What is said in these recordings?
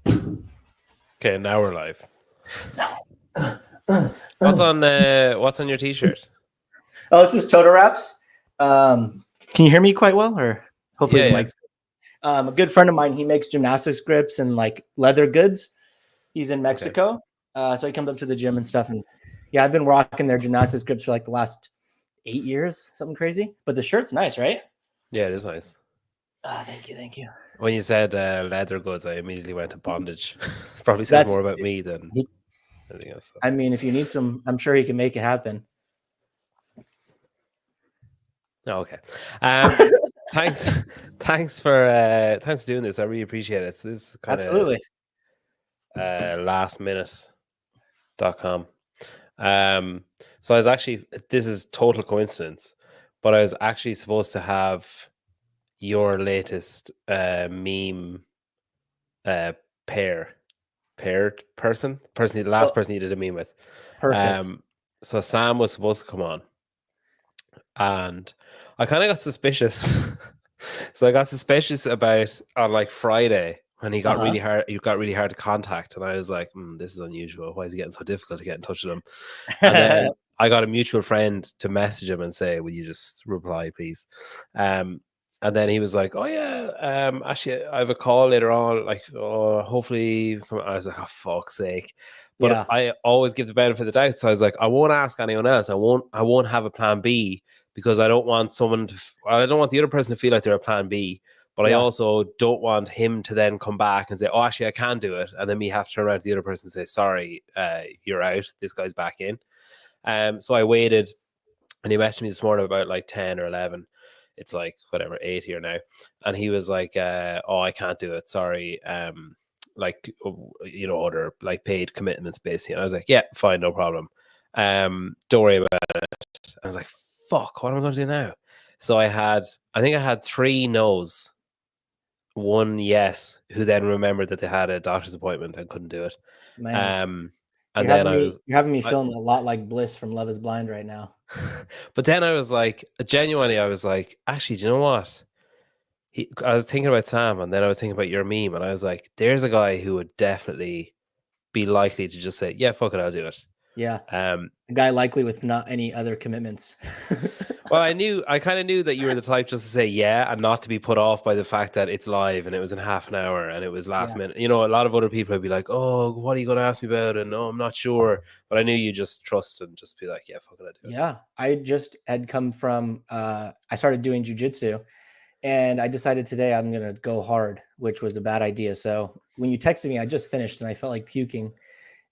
Okay, now we're live. What's on your t-shirt? Oh, it's just Toto Wraps. Can you hear me quite well? Or hopefully Yeah, the mic's a good friend of mine, he makes gymnastics grips and like leather goods. He's in Mexico. So he comes up to the gym and stuff. And yeah, I've been rocking their gymnastics grips for like the last 8 years, something crazy. But the shirt's nice, right? Yeah, it is nice. Thank you. When you said leather goods, I immediately went to bondage. Probably says more about me than anything else. I mean, if you need some, I'm sure he can make it happen. Oh, okay. Thanks for doing this. I really appreciate it. So this is kind of Absolutely. lastminute.com. So I was actually, this is total coincidence, but I was actually supposed to have your latest meme paired person, the last person you did a meme with. Perfect. So Sam was supposed to come on, and I kind of got suspicious. So I got suspicious about on like Friday when he got really hard. You got really hard to contact, and I was like, "This is unusual. Why is it getting so difficult to get in touch with him?" And then I got a mutual friend to message him and say, "Will you just reply, please?" And then he was like, "Oh yeah, actually, I have a call later on. Like, hopefully." I was like, "Oh fuck's sake!" But Yeah. I always give the benefit of the doubt, so I was like, "I won't ask anyone else. I won't have a plan B because I don't want someone to. I don't want the other person to feel like they're a plan B." But I also don't want him to then come back and say, "Oh, actually, I can do it," and then me have to turn around to the other person and say, "Sorry, you're out. This guy's back in." So I waited, and he messaged me this morning about like 10 or 11. It's like whatever 8 here now, and he was like, "Oh, I can't do it. Sorry." Like other like paid commitments basically. And I was like, "Yeah, fine, no problem. Don't worry about it." I was like, "Fuck, what am I going to do now?" So I think I had 3 no's, 1 yes, who then remembered that they had a doctor's appointment and couldn't do it. Man. And You're then having me feeling a lot like Bliss from Love Is Blind right now. But then I was like, genuinely, I was like, actually, do you know what? I was thinking about Sam, and then I was thinking about your meme, and I was like, there's a guy who would definitely be likely to just say, yeah, fuck it, I'll do it. Yeah. A guy likely with not any other commitments. Well, I kind of knew that you were the type just to say yeah and not to be put off by the fact that it's live and it was in half an hour and it was last minute. A lot of other people would be like, "Oh, what are you going to ask me about?" And "No, I'm not sure." But I knew you just trust and just be like, "Yeah, fuck it, I'll do it." Yeah, I just had come from. I started doing jiu-jitsu, and I decided today I'm gonna go hard, which was a bad idea. So when you texted me, I just finished and I felt like puking,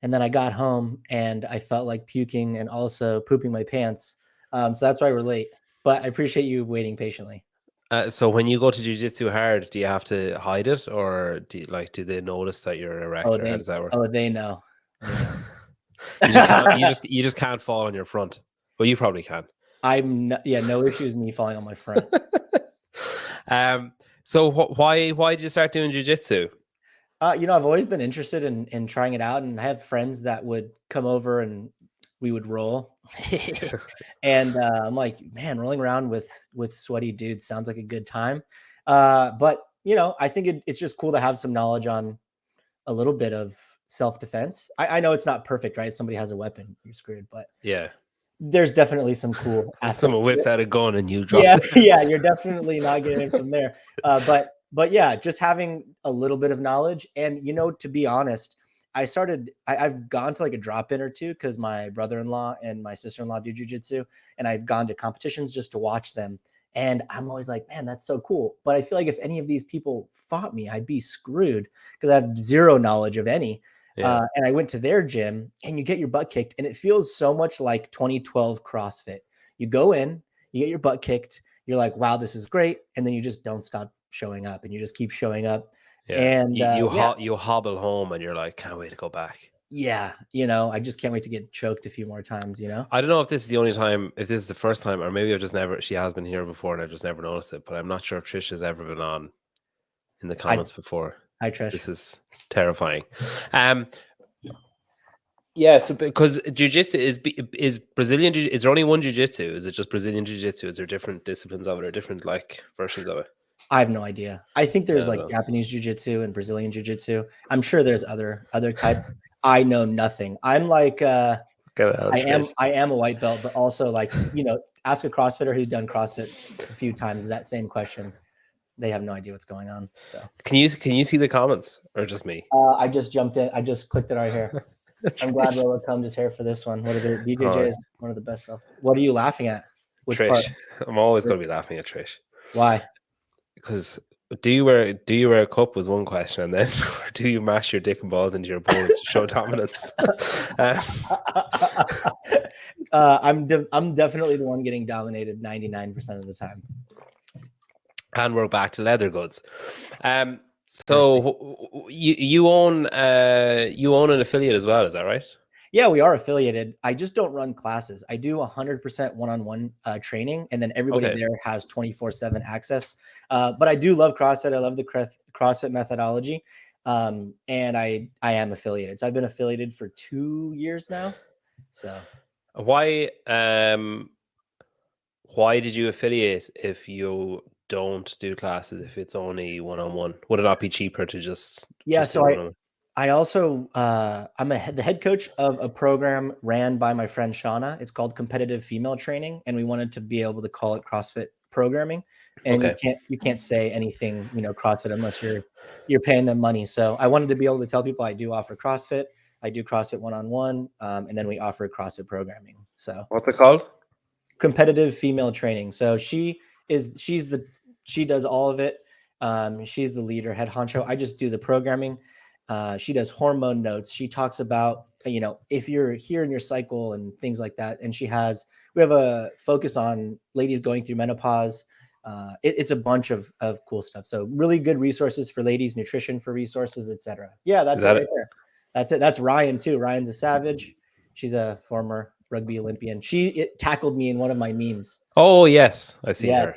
and then I got home and I felt like puking and also pooping my pants. So that's why we're late. But I appreciate you waiting patiently. So when you go to jiu-jitsu hard, do you have to hide it, or do they notice that you're erect, or how does that work? Oh, they know. They know. You just can't fall on your front. Well, you probably can. No issues me falling on my front. So why did you start doing jiu-jitsu? I've always been interested in trying it out, and I have friends that would come over and we would roll. And I'm like, man, rolling around with sweaty dudes sounds like a good time. But I think it's just cool to have some knowledge on a little bit of self-defense. I know it's not perfect, right? If somebody has a weapon, you're screwed. But yeah, there's definitely some cool aspects. Someone whips out a gun and you drop it. Yeah, you're definitely not getting it from there. But yeah, just having a little bit of knowledge. And, to be honest, I've gone to like a drop-in or two because my brother-in-law and my sister-in-law do jiu-jitsu, and I've gone to competitions just to watch them. And I'm always like, man, that's so cool. But I feel like if any of these people fought me, I'd be screwed because I have zero knowledge of any. Yeah. And I went to their gym and you get your butt kicked, and it feels so much like 2012 CrossFit. You go in, you get your butt kicked. You're like, wow, this is great. And then you just don't stop showing up and you just keep showing up. Yeah. And you hobble home and you're like, can't wait to go back. Yeah. I just can't wait to get choked a few more times, I don't know if this is the only time, if this is the first time, or maybe she has been here before and I've just never noticed it, but I'm not sure if Trish has ever been on in the comments before. Hi, Trish. This is terrifying. Yeah, so because jiu-jitsu is Brazilian, is there only one jiu-jitsu? Is it just Brazilian jiu-jitsu? Is there different disciplines of it or different like versions of it? I have no idea. I think there's like No. Japanese jiu-jitsu and Brazilian jiu-jitsu. I'm sure there's other type. I know nothing. I'm like Get out, Trish. I am a white belt, but also like, ask a CrossFitter who's done CrossFit a few times that same question. They have no idea what's going on. So Can you see the comments or just me? I just jumped in. I just clicked it right here. I'm glad Lola comes is here for this one. What are the BJJ is one of the best stuff. What are you laughing at? Which Trish. part? I'm always going to be laughing at Trish. Why? Because do you wear a cup was one question, and then do you mash your dick and balls into your opponents to show dominance? I'm definitely the one getting dominated 99% of the time. And we're back to leather goods. So you own an affiliate as well, is that right? Yeah, we are affiliated. I just don't run classes. I do 100% one-on-one training, and then everybody there has 24/7 access. But I do love CrossFit. I love the CrossFit methodology, and I am affiliated. So I've been affiliated for 2 years now. So why did you affiliate if you don't do classes, if it's only one-on-one? Would it not be cheaper to just so I also I'm the head coach of a program ran by my friend Shauna. It's called Competitive Female Training, and we wanted to be able to call it CrossFit programming. And you can't say anything, CrossFit unless you're paying them money. So I wanted to be able to tell people I do offer CrossFit. I do CrossFit one-on-one, and then we offer CrossFit programming. So what's it called? Competitive Female Training. So she does all of it. She's the leader, head honcho. I just do the programming. She does hormone notes. She talks about, if you're here in your cycle and things like that. And we have a focus on ladies going through menopause. It's a bunch of cool stuff. So really good resources for ladies, nutrition for resources, etc. Yeah, that's it right there. That's it. That's Ryan too. Ryan's a savage. She's a former rugby Olympian. She tackled me in one of my memes. Oh yes, I've seen her.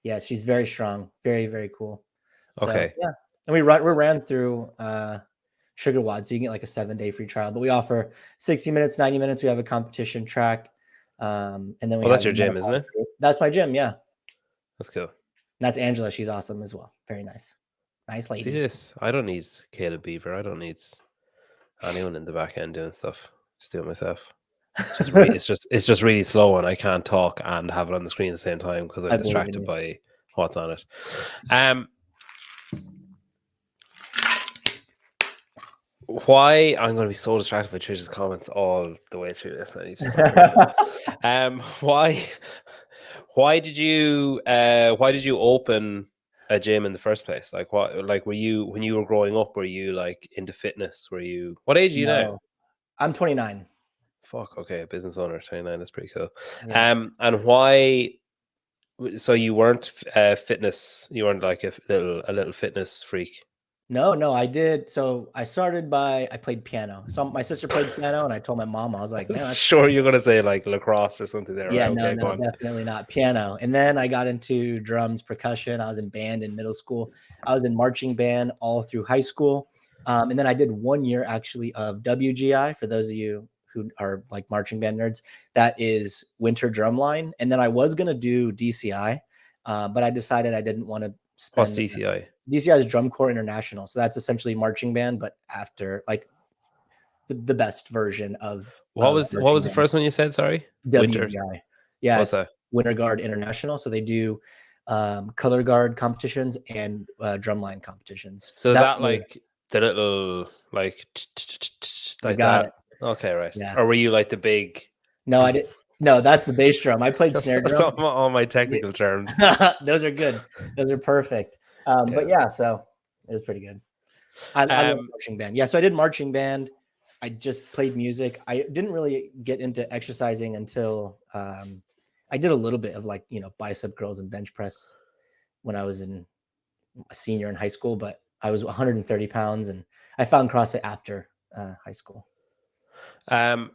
Yeah, she's very strong. Very, very cool. So, okay. Yeah. And we ran through Sugar WOD, so you can get like a 7-day free trial. But we offer 60 minutes, 90 minutes. We have a competition track. And then that's your gym, isn't it? That's my gym, yeah. That's cool. That's Angela. She's awesome as well. Very nice. Nice lady. See this? I don't need Caleb Beaver. I don't need anyone in the back end doing stuff. Just do it myself. It's just really slow, and I can't talk and have it on the screen at the same time because I'm distracted by what's on it. Why I'm going to be so distracted by Trish's comments all the way through this? I need to stop. Why did you open a gym in the first place? Like were you, when you were growing up, were you like into fitness? What age are you now? I'm 29. Fuck, okay, a business owner, 29. That's pretty cool. Yeah. And why? So you weren't fitness? You weren't like a little fitness freak? No, I did. So I played piano. So my sister played piano, and I told my mom, I was like, man, sure you're gonna say like lacrosse or something there. Yeah, right? no, definitely not piano. And then I got into drums, percussion. I was in band in middle school. I was in marching band all through high school. And then I did 1 year actually of WGI, for those of you who are like marching band nerds. That is winter drumline. And then I was going to do DCI, but I decided I didn't want to spend. What's DCI? DCI is Drum Corps International. So that's essentially marching band, but after like the best version of. What was the first one you said? Sorry. WGI. Yeah. What's that? Winter Guard International. So they do color guard competitions and drumline competitions. So is that like the little like that? Okay, right. Yeah. Or were you like the big? No, I didn't. No, that's the bass drum. I played snare drum. That's all my technical terms. Those are good. Those are perfect. But yeah, so it was pretty good. I love marching band. Yeah, so I did marching band. I just played music. I didn't really get into exercising until I did a little bit of like, bicep curls and bench press when I was a senior in high school, but I was 130 pounds, and I found CrossFit after high school. And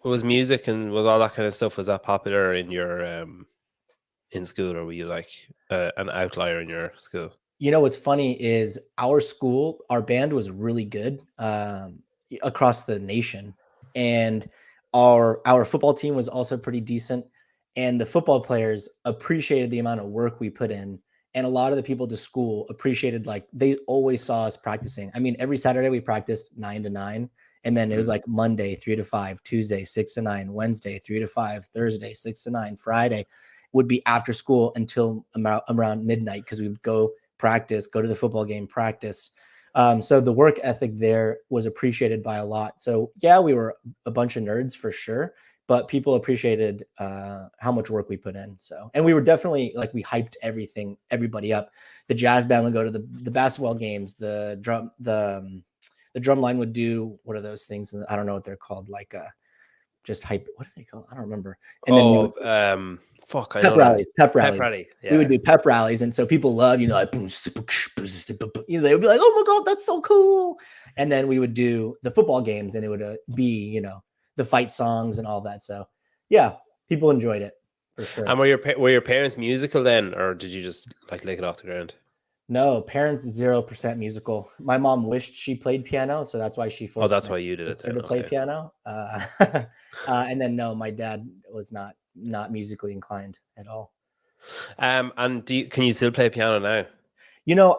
was music and was all that kind of stuff, was that popular in your in school, or were you like an outlier in your school? What's funny is our band was really good across the nation, and our football team was also pretty decent. And the football players appreciated the amount of work we put in. And a lot of the people to school appreciated, like, they always saw us practicing. I mean, every Saturday we practiced 9 to 9. And then it was like Monday, 3 to 5, Tuesday, 6 to 9, Wednesday, 3 to 5, Thursday, 6 to 9, Friday would be after school until around midnight, because we would go practice, go to the football game, practice. So the work ethic there was appreciated by a lot. So yeah, we were a bunch of nerds for sure, but people appreciated how much work we put in. So, and we were definitely, like, we hyped everybody up. The jazz band would go to the basketball games. The drum line would do, what are those things? I don't know what they're called. Like just hype. What do they call? I don't remember. And then I pep know rallies. that. Pep rally. Yeah. We would do pep rallies, and so people love, like, boom, they would be like, "Oh my god, that's so cool!" And then we would do the football games, and it would be, the fight songs and all that. So yeah, people enjoyed it for sure. And were your parents musical then, or did you just like lick it off the ground? No, parents 0% musical. My mom wished she played piano, so that's why she forced. Oh, that's why you did it then. To play piano. And then no, my dad was not musically inclined at all. And can you still play piano now?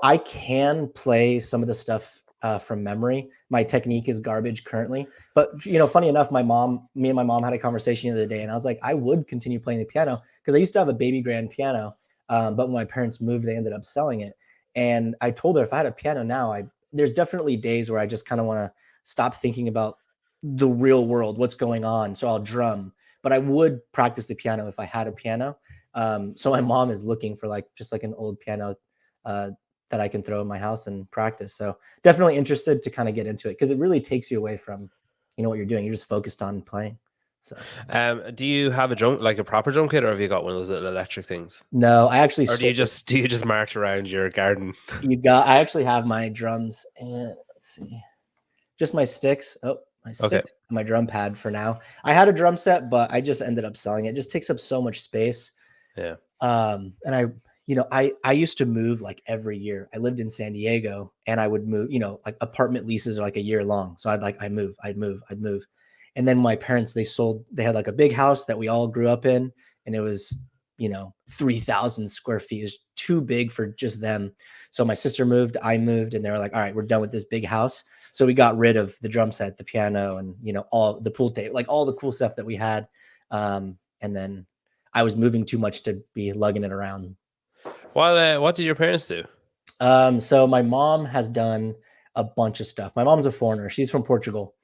I can play some of the stuff from memory. My technique is garbage currently, but funny enough, me and my mom had a conversation the other day, and I was like, I would continue playing the piano, because I used to have a baby grand piano, but when my parents moved, they ended up selling it. And I told her, if I had a piano now, there's definitely days where I just kind of want to stop thinking about the real world, what's going on. So I'll drum, but I would practice the piano if I had a piano. So my mom is looking for just like an old piano that I can throw in my house and practice. So definitely interested to kind of get into it, because it really takes you away from, what you're doing. You're just focused on playing. So, do you have a proper drum kit, or have you got one of those little electric things? No, I actually. Or do you just march around your garden? I actually have my drums, and let's see, just my sticks. Oh, my sticks, and my drum pad for now. I had a drum set, but I just ended up selling it. It just takes up so much space. Yeah. And I used to move like every year. I lived in San Diego, and I would move, like apartment leases are like a year long. So I'd move. And then my parents, they had like a big house that we all grew up in, and it was, 3,000 square feet. It was too big for just them. So my sister moved, I moved, and they were like, all right, we're done with this big house. So we got rid of the drum set, the piano, and, all the pool tape, like all the cool stuff that we had. And then I was moving too much to be lugging it around. What did your parents do? So my mom has done a bunch of stuff. My mom's a foreigner. She's from Portugal.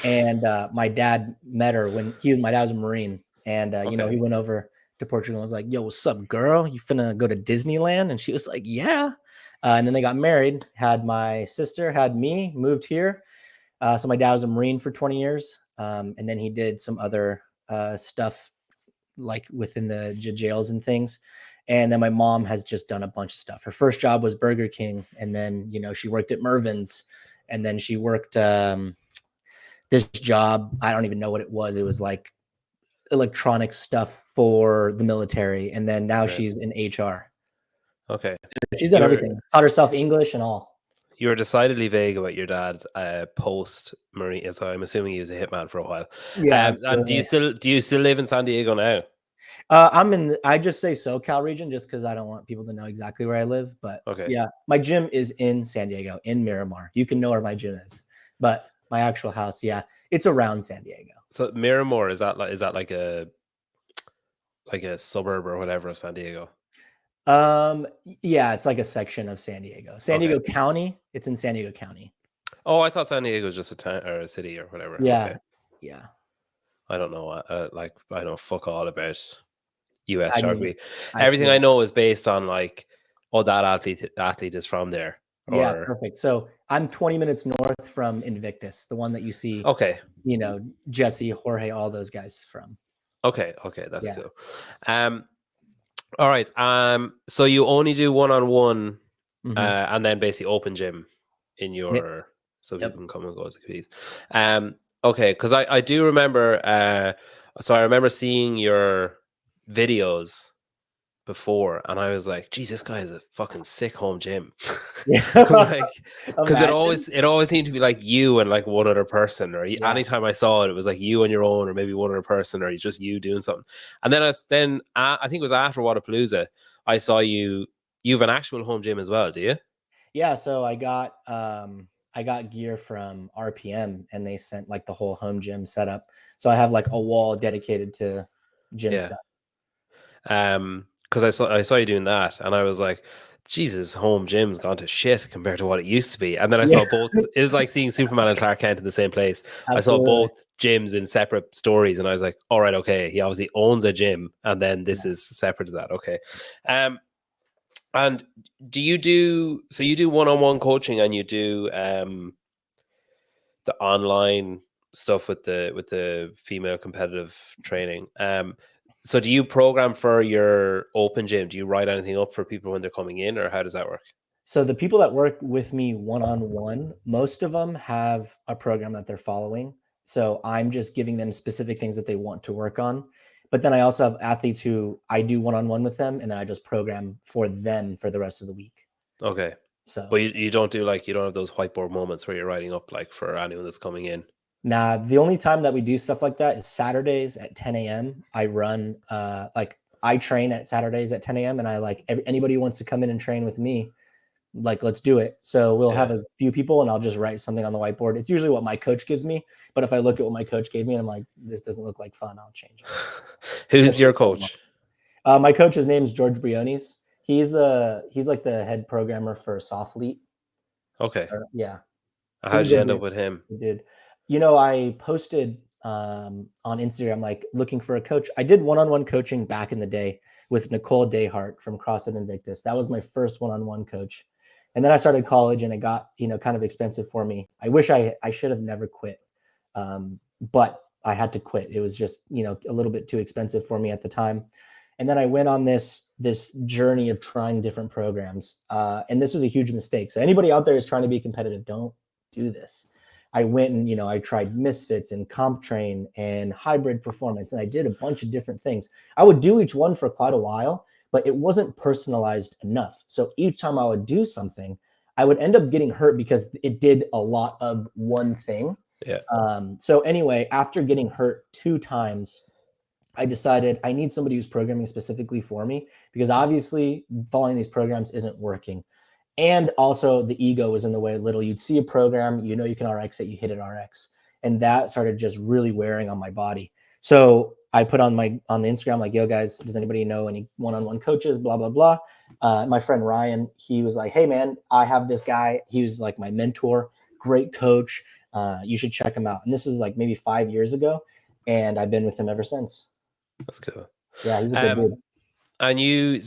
And my dad met her when my dad was a Marine. And, he went over to Portugal and was like, yo, what's up, girl? You finna go to Disneyland? And she was like, yeah. And then they got married, had my sister, had me, moved here. So my dad was a Marine for 20 years. And then he did some other stuff like within the jails and things. And then my mom has just done a bunch of stuff. Her first job was Burger King. And then, she worked at Mervyn's. And then she worked this job. I don't even know what it was. It was like electronic stuff for the military. And then now she's in HR. Okay. She's done everything. Taught herself English and all. You were decidedly vague about your dad post Marine. So I'm assuming he was a hitman for a while. Yeah. And do you still live in San Diego now? I just say SoCal region just because I don't want people to know exactly where I live. But yeah, my gym is in San Diego, in Miramar. You can know where my gym is. But my actual house, yeah, it's around San Diego. So Miramar, is that like a suburb or whatever of San Diego? Yeah, it's like a section of San Diego. San Diego County. It's in San Diego County. Oh, I thought San Diego was just a town or a city or whatever. Yeah, yeah. I don't know. I know fuck all about U.S. geography. Everything I know is based on that athlete is from there. Yeah, perfect. So I'm 20 minutes north from Invictus, the one that you see. Okay. Jesse, Jorge, all those guys from. Okay, that's cool. All right. So you only do one-on-one, and then basically open gym in your so people can come and go as they please. Okay, because I do remember. So I remember seeing your videos before, and I was like, geez, this guy is a fucking sick home gym. Yeah. Because it Imagine. always seemed to be like you and like one other person, or Yeah. anytime I saw it, it was like you on your own, or maybe one other person, or just you doing something. And then I think it was after Wadapalooza, I saw you. You have an actual home gym as well, do you? Yeah. So I got gear from RPM, and they sent like the whole home gym setup. So I have like a wall dedicated to gym Yeah. stuff. Because I saw you doing that, and I was like, Jesus, home gym's gone to shit compared to what it used to be. And then I Yeah, saw both. It was like seeing Superman and Clark Kent in the same place. I saw absolutely. both gyms in separate stories, and I was like, all right, okay, he obviously owns a gym, and then Yeah. this is separate to that. Okay. And do you do so? You do one-on-one coaching, and you do the online stuff with the female competitive training. So do you program for your open gym? Do you write anything up for people when they're coming in, or how does that work? So the people that work with me one-on-one, most of them have a program that they're following. So I'm just giving them specific things that they want to work on. But then I also have athletes who I do one-on-one with them, and then I just program for them for the rest of the week. Okay. So But you don't do like, you don't have those whiteboard moments where you're writing up like for anyone that's coming in. nah, the only time that we do stuff like that is Saturdays at 10 a.m. I run like I train at Saturdays at 10 a.m. and I like anybody who wants to come in and train with me, like, let's do it. So we'll have Yeah. a few people and I'll just write something on the whiteboard. It's usually what my coach gives me, but if I look at what my coach gave me and I'm like, this doesn't look like fun, I'll change it. Who's your coach? My coach, his name's George Briones. He's like the head programmer for Sofleet. Okay. Yeah, How he's a did you good end up dude. with him? He did. I posted on Instagram like looking for a coach. I did one-on-one coaching back in the day with Nicole Dayhart from CrossFit Invictus. That was my first one-on-one coach. And then I started college and it got, kind of expensive for me. I wish I should have never quit. But I had to quit. It was just, a little bit too expensive for me at the time. And then I went on this journey of trying different programs. And this was a huge mistake. So anybody out there is trying to be competitive, don't do this. I went and, I tried Misfits and Comp Train and Hybrid Performance, and I did a bunch of different things. I would do each one for quite a while, but it wasn't personalized enough. So each time I would do something, I would end up getting hurt because it did a lot of one thing. Yeah. So anyway, after getting hurt 2 times, I decided I need somebody who's programming specifically for me, because obviously following these programs isn't working. And also the ego was in the way a little. You'd see a program, you can RX it, you hit it RX. And that started just really wearing on my body. So I put on the Instagram, like, yo guys, does anybody know any one-on-one coaches, blah, blah, blah. My friend Ryan, he was like, hey man, I have this guy. He was like my mentor, great coach. You should check him out. And this is like maybe 5 years ago. And I've been with him ever since. That's cool. Yeah, he's a good dude. And you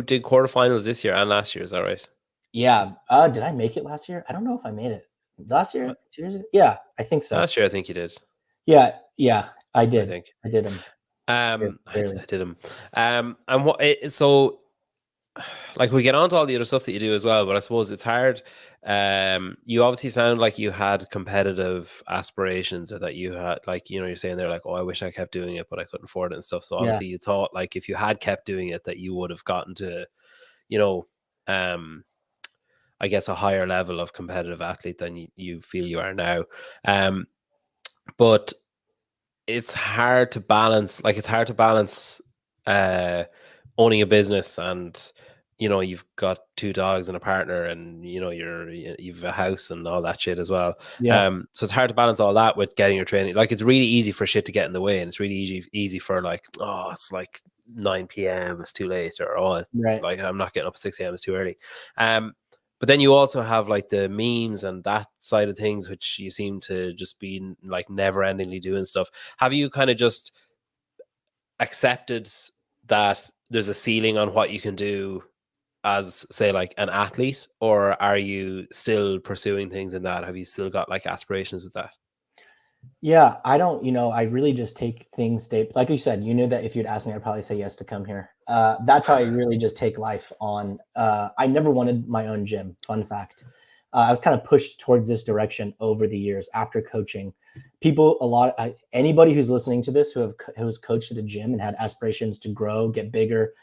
did quarterfinals this year and last year, is that right? Yeah. Did I make it last year? I don't know if I made it last year, 2 years ago. Yeah, I think so. Last year, I think you did. Yeah, I did. I think I did them. I did them. And so like we get on to all the other stuff that you do as well, but I suppose it's hard. You obviously sound like you had competitive aspirations, or that you had, like, you're saying they're like, oh, I wish I kept doing it, but I couldn't afford it and stuff. So obviously you thought like if you had kept doing it, that you would have gotten to, I guess a higher level of competitive athlete than you feel you are now. But it's hard to balance, owning a business, and you've got 2 dogs and a partner, and you've a house and all that shit as well. So it's hard to balance all that with getting your training. Like, it's really easy for shit to get in the way, and it's really easy for like, oh, it's like 9 p.m, it's too late, or oh, it's Right. like I'm not getting up at 6 a.m, it's too early. But then you also have like the memes and that side of things, which you seem to just be like never endingly doing stuff. Have you kind of just accepted that there's a ceiling on what you can do as, say, like an athlete, or are you still pursuing things in that? Have you still got like aspirations with that? Yeah, I don't, I really just take things day. Like you said, you knew that if you'd asked me, I'd probably say yes to come here. That's how I really just take life on. I never wanted my own gym. Fun fact. I was kind of pushed towards this direction over the years after coaching. Anybody who's listening to this who's coached at a gym and had aspirations to grow, get bigger,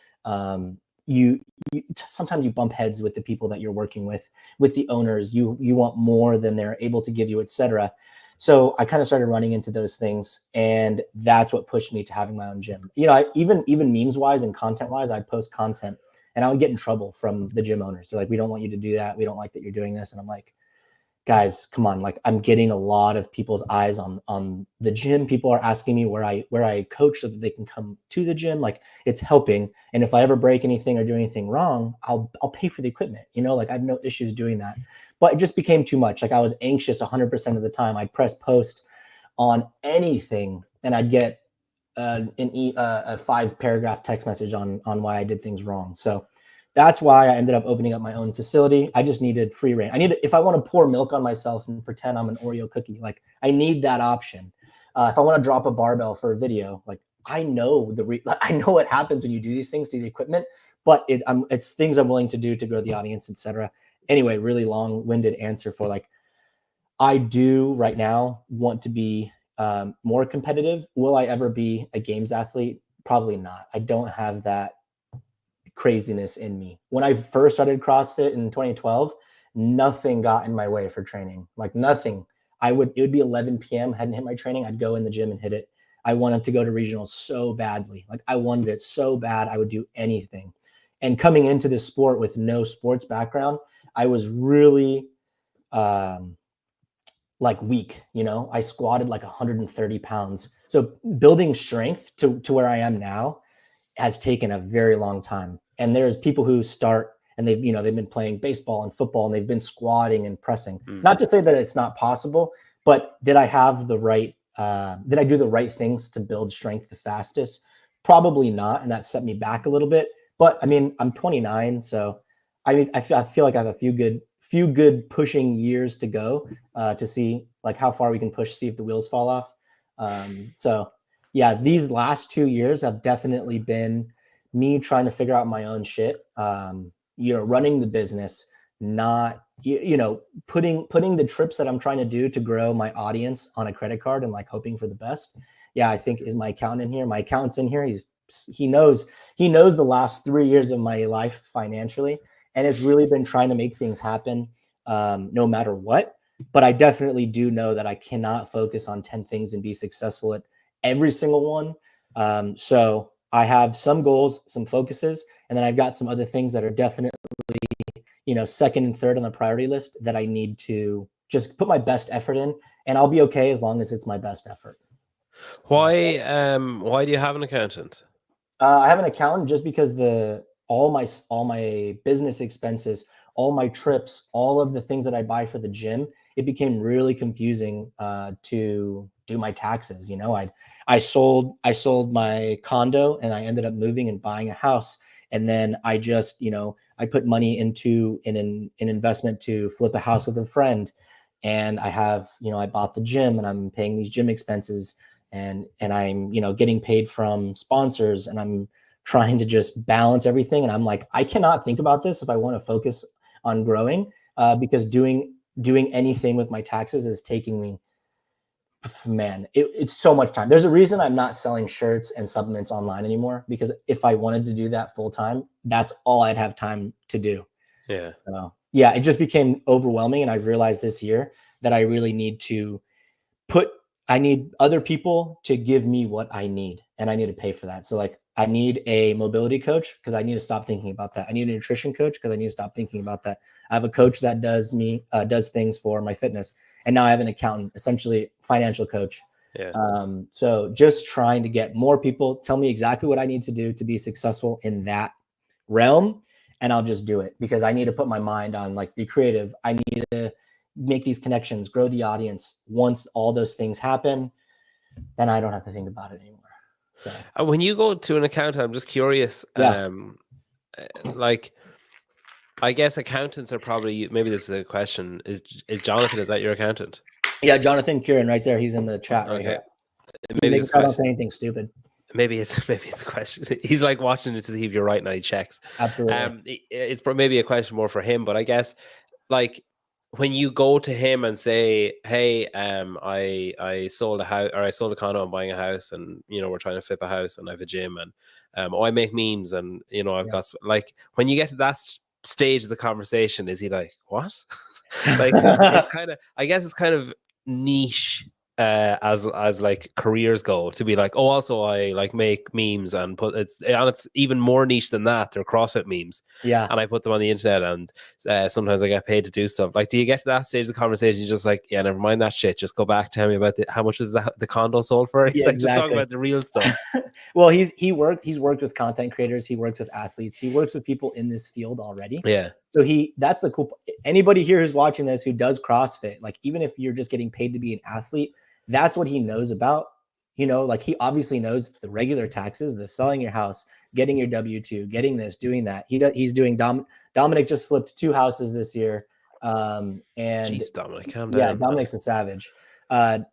You sometimes you bump heads with the people that you're working with the owners. You want more than they're able to give you, etc. So I kind of started running into those things, and that's what pushed me to having my own gym. You know, even memes wise and content wise, I'd post content and I would get in trouble from the gym owners. They're like, we don't want you to do that. We don't like that you're doing this. And I'm like, guys, come on. Like, I'm getting a lot of people's eyes on the gym. People are asking me where I coach so that they can come to the gym. Like, it's helping. And if I ever break anything or do anything wrong, I'll pay for the equipment, you know, like I have no issues doing that. But it just became too much. Like, I was anxious 100% of the time. I'd press post on anything and I'd get a 5-paragraph text message on why I did things wrong. So that's why I ended up opening up my own facility. I just needed free reign. If I want to pour milk on myself and pretend I'm an Oreo cookie, like, I need that option. If I want to drop a barbell for a video, like, I know I know what happens when you do these things to the equipment, but it's things I'm willing to do to grow the audience, etc. Anyway, really long-winded answer for, like, I do right now want to be more competitive. Will I ever be a games athlete? Probably not. I don't have that craziness in me. When I first started CrossFit in 2012, nothing got in my way for training. Like, nothing. It would be 11 p.m. hadn't hit my training. I'd go in the gym and hit it. I wanted to go to regionals so badly. Like, I wanted it so bad. I would do anything. And coming into this sport with no sports background, I was really like weak, you know. I squatted like 130 pounds. So building strength to where I am now has taken a very long time. And there's people who start and they've been playing baseball and football and they've been squatting and pressing. Not to say that it's not possible, but did I do the right things to build strength the fastest? Probably not. And that set me back a little bit. But I mean, I'm 29. So I mean, I feel like I have a few good pushing years to go to see like how far we can push, see if the wheels fall off. So yeah, these last 2 years have definitely been me trying to figure out my own shit. Running the business, not, putting the trips that I'm trying to do to grow my audience on a credit card and like hoping for the best. Yeah, I think is my accountant in here. My accountant's in here. He knows the last 3 years of my life financially, and it's really been trying to make things happen no matter what. But I definitely do know that I cannot focus on 10 things and be successful at every single one. So I have some goals, some focuses, and then I've got some other things that are definitely, second and third on the priority list that I need to just put my best effort in, and I'll be okay as long as it's my best effort. Why do you have an accountant? I have an accountant just because all my business expenses, all my trips, all of the things that I buy for the gym, it became really confusing to do my taxes. I sold my condo and I ended up moving and buying a house. And then I just, I put money into an investment to flip a house with a friend. And I have, I bought the gym and I'm paying these gym expenses and I'm, getting paid from sponsors, and I'm trying to just balance everything. And I'm like, I cannot think about this if I want to focus on growing because doing anything with my taxes is taking me, man, it's so much time. There's a reason I'm not selling shirts and supplements online anymore, because if I wanted to do that full time, that's all I'd have time to do. Yeah. So, yeah, it just became overwhelming. And I've realized this year that I really need to I need other people to give me what I need, and I need to pay for that. So like, I need a mobility coach because I need to stop thinking about that. I need a nutrition coach because I need to stop thinking about that. I have a coach that does things for my fitness. And now I have an accountant, essentially financial coach. Yeah. So just trying to get more people tell me exactly what I need to do to be successful in that realm. And I'll just do it because I need to put my mind on like the creative. I need to make these connections, grow the audience. Once all those things happen, then I don't have to think about it anymore. So when you go to an accountant, I'm just curious. Yeah. Like, I guess accountants are probably, maybe this is a question. Is Jonathan, is that your accountant? Yeah, Jonathan Kieran right there. He's in the chat right here. Maybe it's I don't say anything stupid. Maybe it's a question. He's like watching it to see if you're right, and he checks. Absolutely. It's maybe a question more for him, but I guess like when you go to him and say, "Hey, I sold a house, or I sold a condo, I'm buying a house, and we're trying to flip a house, and I have a gym, and I make memes, and I've got like," when you get to that stage of the conversation, is he like, "What?" Like, it's kind of, I guess it's kind of niche as like careers go, to be like, oh, also I like make memes and it's even more niche than that. They're CrossFit memes, Yeah. and I put them on the internet, and sometimes I get paid to do stuff. Like, do you get to that stage of the conversation, you're just like, yeah, never mind that shit, just go back, tell me about how much was the condo sold for? He's Yeah, like, just talk exactly. about the real stuff. Well, he's worked with content creators, he works with athletes, he works with people in this field already. Yeah. So that's the cool. Anybody here who's watching this who does CrossFit, like, even if you're just getting paid to be an athlete, that's what he knows about. Like, he obviously knows the regular taxes, the selling your house, getting your W-2, getting this, doing that. He's doing Dominic just flipped 2 houses this year. And Jeez, Dominic, calm yeah, down. Dominic's a savage. And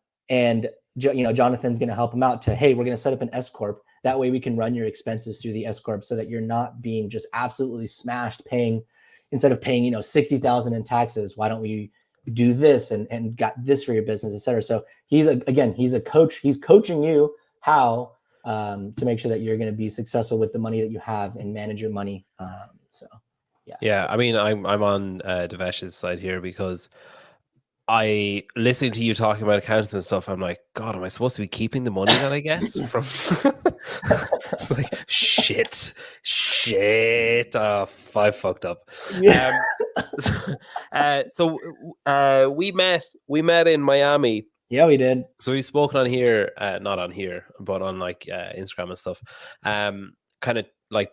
Jonathan's going to help him out hey, we're going to set up an S Corp. That way we can run your expenses through the S Corp so that you're not being just absolutely smashed instead of paying, 60,000 in taxes. Why don't we do this and got this for your business, et cetera. So he's a coach. He's coaching you how to make sure that you're going to be successful with the money that you have and manage your money. So yeah. Yeah, I mean, I'm on Devesh's side here, because listening to you talking about accountants and stuff, I'm like, God, am I supposed to be keeping the money that I get from? It's like, shit. Oh, I fucked up. Yeah. So we met in Miami. Yeah, we did. So we've spoken on here, not on here, but on like Instagram and stuff. Kind of like,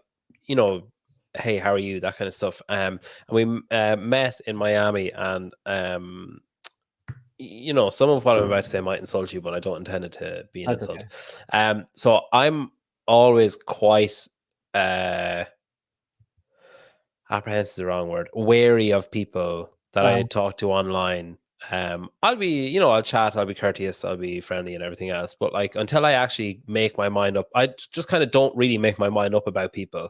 hey, how are you? That kind of stuff. And we met in Miami, and some of what I'm about to say might insult you, but I don't intend it to be an insult. Okay. So I'm always quite apprehensive is the wrong word, wary of people that I talk to online. I'll be, I'll chat, I'll be courteous, I'll be friendly and everything else. But like, until I actually make my mind up, I just kind of don't really make my mind up about people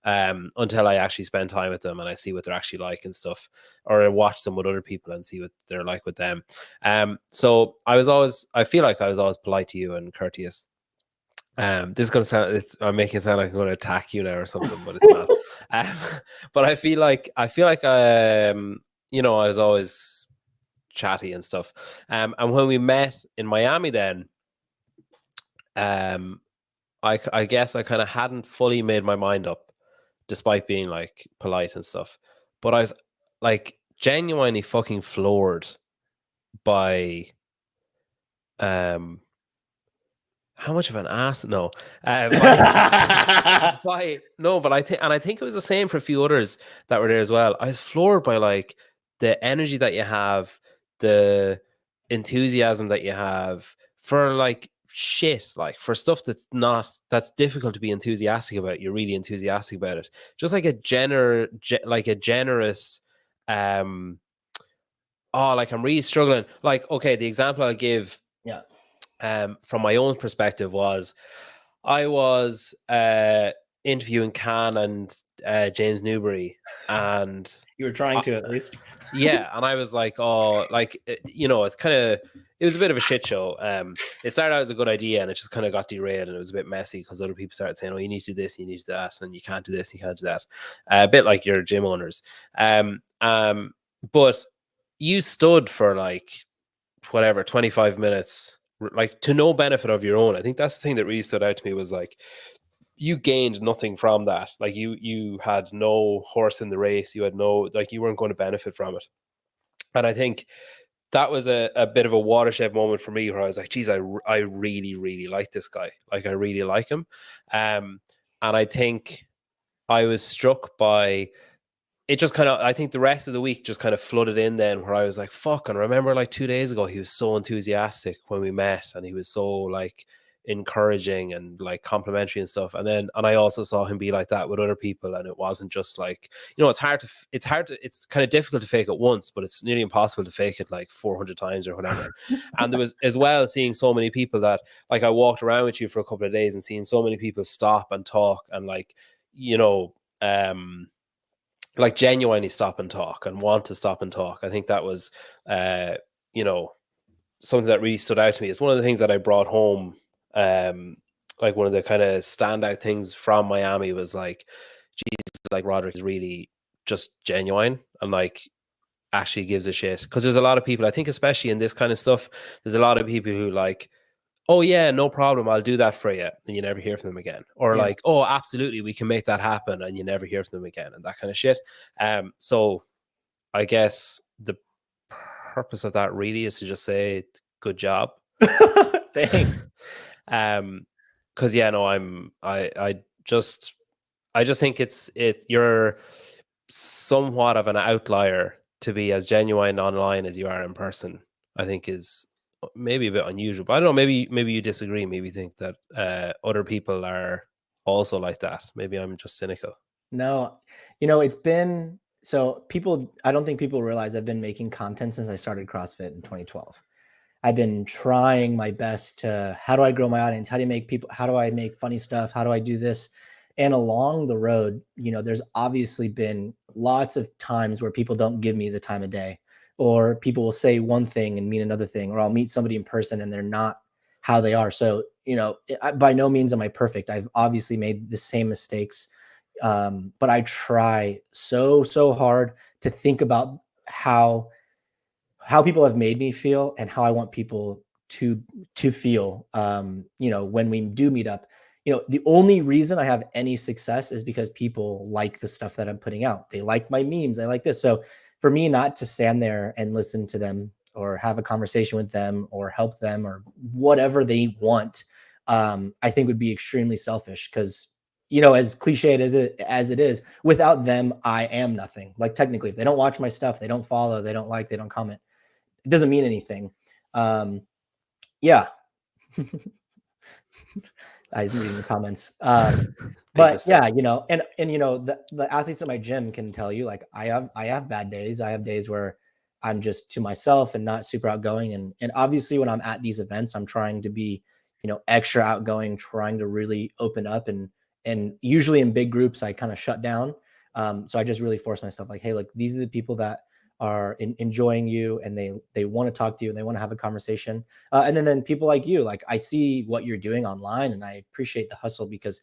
until I actually spend time with them and I see what they're actually like and stuff, or I watch them with other people and see what they're like with them. So I feel like I was always polite to you and courteous. This is going to sound, I'm making it sound like I'm going to attack you now or something, but it's not. But I feel like I was always chatty and stuff. And when we met in Miami, then, I guess I kind of hadn't fully made my mind up, despite being like polite and stuff. But I was like genuinely fucking floored by how much of an ass? No, but I think it was the same for a few others that were there as well. I was floored by like the energy that you have, the enthusiasm that you have for like shit, like for stuff that's difficult to be enthusiastic about. You're really enthusiastic about it. Just like a generous, like I'm really struggling. Like, okay, the example I'll give, yeah, from my own perspective was, I was interviewing Can and James Newbury, and you were trying to, at least. Yeah, and I was like, oh, like, it was a bit of a shit show. It started out as a good idea, and it just kind of got derailed, and it was a bit messy because other people started saying, oh, you need to do this, you need to do that, and you can't do this, you can't do that. A bit like your gym owners. But you stood for like whatever 25 minutes, like to no benefit of your own. I think that's the thing that really stood out to me, was like, you gained nothing from that. Like you had no horse in the race. You had no, like, you weren't going to benefit from it. And I think that was a bit of a watershed moment for me, where I was like, geez, I really, really like this guy. Like, I really like him. And I think I was struck by it. Just kind of, I think the rest of the week just kind of flooded in then, where I was like, fuck. And I remember like 2 days ago, he was so enthusiastic when we met, and he was so like encouraging and like complimentary and stuff. And I also saw him be like that with other people. And it wasn't just like, it's kind of difficult to fake it once, but it's nearly impossible to fake it like 400 times or whatever. And there was as well seeing so many people that, like, I walked around with you for a couple of days and seeing so many people stop and talk and like, like genuinely stop and talk and want to stop and talk. I think that was, you know, something that really stood out to me. It's one of the things that I brought home. Like one of the kind of standout things from Miami was like, Jesus, like Rodrick is really just genuine and like actually gives a shit. Because there's a lot of people, I think, especially in this kind of stuff, there's a lot of people who like, oh yeah, no problem, I'll do that for you, and you never hear from them again. Or like, oh, absolutely, we can make that happen, and you never hear from them again, and that kind of shit. So I guess the purpose of that really is to just say good job. Thanks. Because yeah, no, I just think it's you're somewhat of an outlier to be as genuine online as you are in person. I think is maybe a bit unusual, but I don't know, maybe you disagree, maybe think that other people are also like that. Maybe I'm just cynical. No, you know, it's been, so people, I don't think people realize I've been making content since I started CrossFit in 2012. I've been trying my best to, how do I grow my audience? How do you make people, how do I make funny stuff? How do I do this? And along the road, you know, there's obviously been lots of times where people don't give me the time of day, or people will say one thing and mean another thing, or I'll meet somebody in person and they're not how they are. So, you know, by no means am I perfect. I've obviously made the same mistakes. But I try so hard to think about how people have made me feel and how I want people to feel, you know, when we do meet up. You know, the only reason I have any success is because people like the stuff that I'm putting out. They like my memes. I like this. So for me not to stand there and listen to them or have a conversation with them or help them or whatever they want, I think would be extremely selfish, because, you know, as cliched as it is, without them, I am nothing. Like technically, if they don't watch my stuff, they don't follow, they don't like, they don't comment, it doesn't mean anything. Yeah. I read the comments. But yeah, you know, and you know, the athletes at my gym can tell you, like, I have bad days. I have days where I'm just to myself and not super outgoing. And obviously when I'm at these events, I'm trying to be, you know, extra outgoing, trying to really open up, and usually in big groups, I kind of shut down. So I just really force myself, like, hey, look, these are the people that are enjoying you, and they want to talk to you and they want to have a conversation. And then people like you, like, I see what you're doing online and I appreciate the hustle, because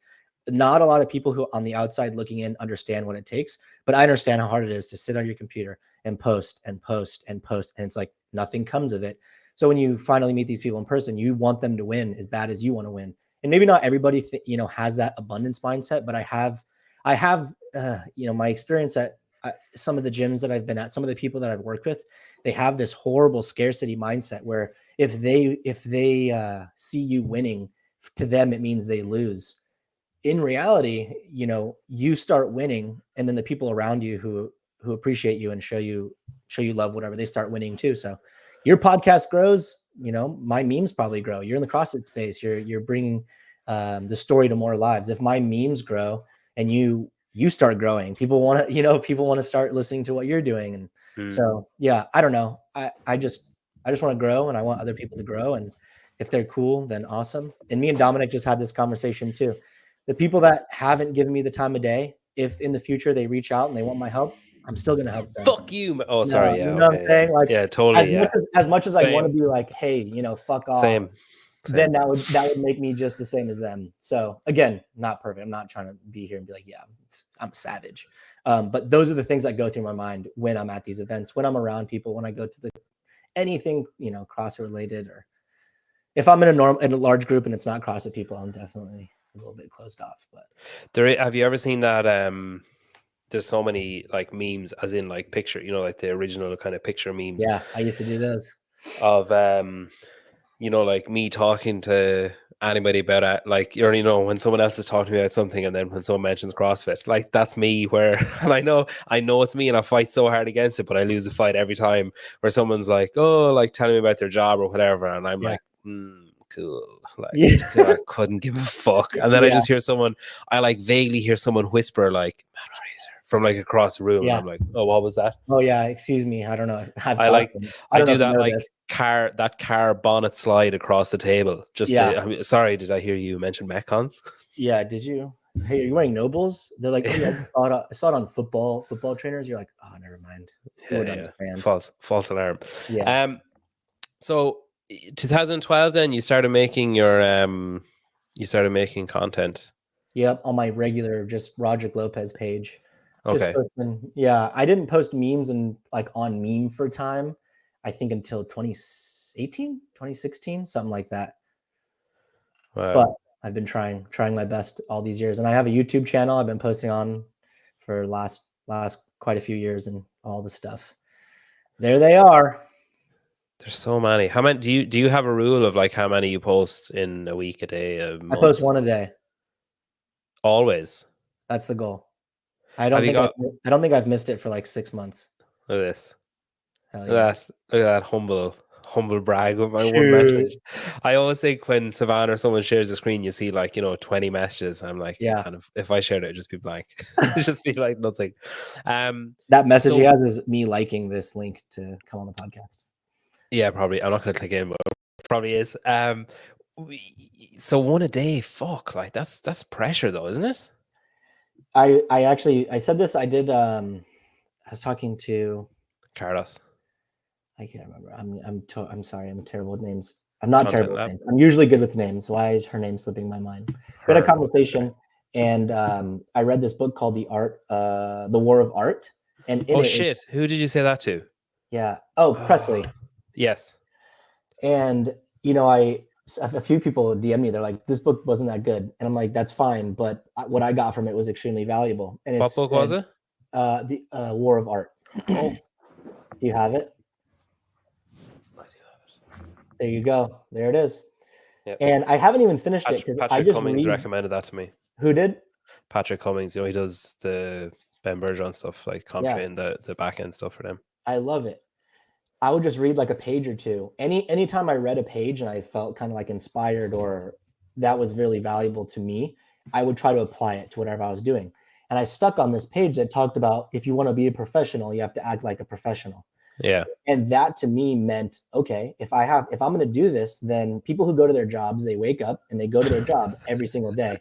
not a lot of people who on the outside looking in understand what it takes, but I understand how hard it is to sit on your computer and post and post and post. And it's like nothing comes of it. So when you finally meet these people in person, you want them to win as bad as you want to win. And maybe not everybody, you know, has that abundance mindset, but I have, you know, my experience at some of the gyms that I've been at, some of the people that I've worked with, they have this horrible scarcity mindset where if they see you winning, to them it means they lose. In reality, you know, you start winning, and then the people around you who appreciate you and show you love, whatever, they start winning too. So your podcast grows, you know, my memes probably grow. You're in the CrossFit space, you're bringing the story to more lives. If my memes grow and you start growing, people want to, you know, people want to start listening to what you're doing. And so, yeah, I don't know. I just want to grow, and I want other people to grow. And if they're cool, then awesome. And me and Dominic just had this conversation too. The people that haven't given me the time of day, if in the future they reach out and they want my help, I'm still going to help them. Fuck you. Oh, sorry. Yeah. You know what I'm saying? Like, yeah, totally. as much as I want to be like, hey, you know, fuck off. Same. Then that would make me just the same as them. So again, not perfect. I'm not trying to be here and be like, yeah, I'm savage. But those are the things that go through my mind when I'm at these events, when I'm around people, when I go to anything, you know, CrossFit related, or if I'm in a large group and it's not CrossFit people, I'm definitely a little bit closed off. But have you ever seen that? There's so many like memes, as in like picture, you know, like the original kind of picture memes. Yeah, I used to do those. Of you know, like me talking to anybody about it, like, you know, when someone else is talking to me about something, and then when someone mentions CrossFit, like that's me, where, and I know it's me, and I fight so hard against it, but I lose the fight every time, where someone's like, oh, like telling me about their job or whatever, and I'm like, cool, like, I couldn't give a fuck. And then I just hear I like vaguely hear someone whisper like Matt Fraser from like across the room, and I'm like, oh, what was that? Oh yeah, excuse me, I don't know. I do that, like car bonnet slide across the table. Just to, sorry, did I hear you mention Metcons? Yeah, did you? hey, are you wearing Nobles? They're like, oh, yeah, I saw it on football trainers. You're like, oh, never mind. You wouldn't understand. False alarm. Yeah. So 2012, then you started making your content. Yep, on my regular, just Rodrick Lopez page. Just Okay. posting. Yeah, I didn't post memes and like on meme for time, I think until 2018, 2016, something like that. Wow. But I've been trying my best all these years, and I have a YouTube channel I've been posting on for last quite a few years, and all the stuff. There they are. There's so many. How many do you have a rule of like how many you post in a week, a day, a month? I post one a day. Always. That's the goal. I don't think I've missed it for like 6 months. Look at this. Hell yeah. Look at that humble brag with my one message. I always think when Savannah or someone shares the screen, you see like 20 messages. I'm like, yeah. And if I shared it, it'd just be blank. It'd just be like nothing. That message he has is me liking this link to come on the podcast. Yeah, probably. I'm not going to click in, but it probably is. So one a day, fuck, like that's pressure though, isn't it? I said this. I did. I was talking to Carlos. I can't remember. I'm sorry. I'm terrible with names. I'm not terrible with names. I'm usually good with names. Why is her name slipping my mind? We had a conversation, and I read this book called The War of Art. And shit, who did you say that to? Yeah. Oh, Presley. Yes. And a few people DM me. They're like, "This book wasn't that good," and I'm like, "That's fine." But what I got from it was extremely valuable. And what book was it? The War of Art. Do you have it? I do have it. There you go. There it is. Yep. And I haven't even finished it because Patrick Cummings recommended that to me. Who did? Patrick Cummings. He does the Ben Bergeron stuff, like CompTrain, the back end stuff for them. I love it. I would just read like a page or two. Anytime I read a page and I felt kind of like inspired or that was really valuable to me, I would try to apply it to whatever I was doing. And I stuck on this page that talked about if you want to be a professional, you have to act like a professional. Yeah. And that to me meant, okay, if I'm going to do this, then people who go to their jobs, they wake up and they go to their job every single day.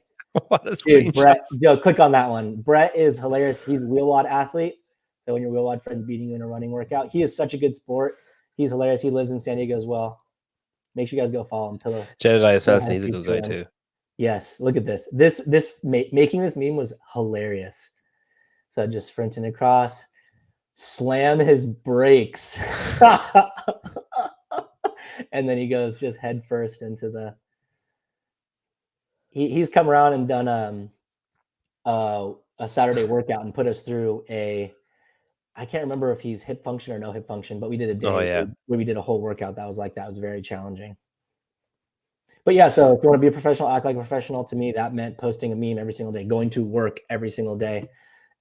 What a dude, Brett, click on that one. Brett is hilarious. He's a wheel wad athlete. So when your wheel wad friend's beating you in a running workout, he is such a good sport. He's hilarious. He lives in San Diego as well. Make sure you guys go follow him. Jedediah Selson, he's a good guy too. Yes, look at this. Making this meme was hilarious. So just sprinting across, slam his brakes, and then he goes just head first into the. He's come around and done a Saturday workout and put us through I can't remember if he's hip function or no hip function, but we did a day where we did a whole workout that was like that. It was very challenging. But yeah, so if you want to be a professional, act like a professional. To me, that meant posting a meme every single day, going to work every single day,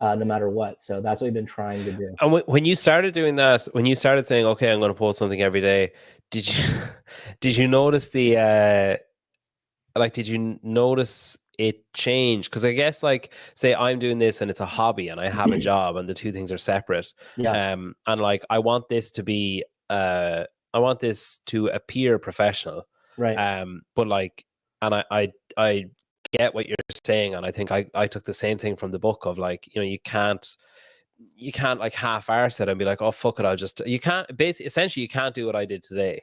no matter what. So that's what we've been trying to do. And when you started doing that, when you started saying, "Okay, I'm going to post something every day," did you notice did you notice it changed? Because I guess, like, say I'm doing this and it's a hobby and I have a job and the two things are separate. Yeah. And like I want this to be I want this to appear professional. Right. But like, and I get what you're saying, and I think I took the same thing from the book of like, you can't like half-arse it and be like, oh fuck it, you can't essentially you can't do what I did today,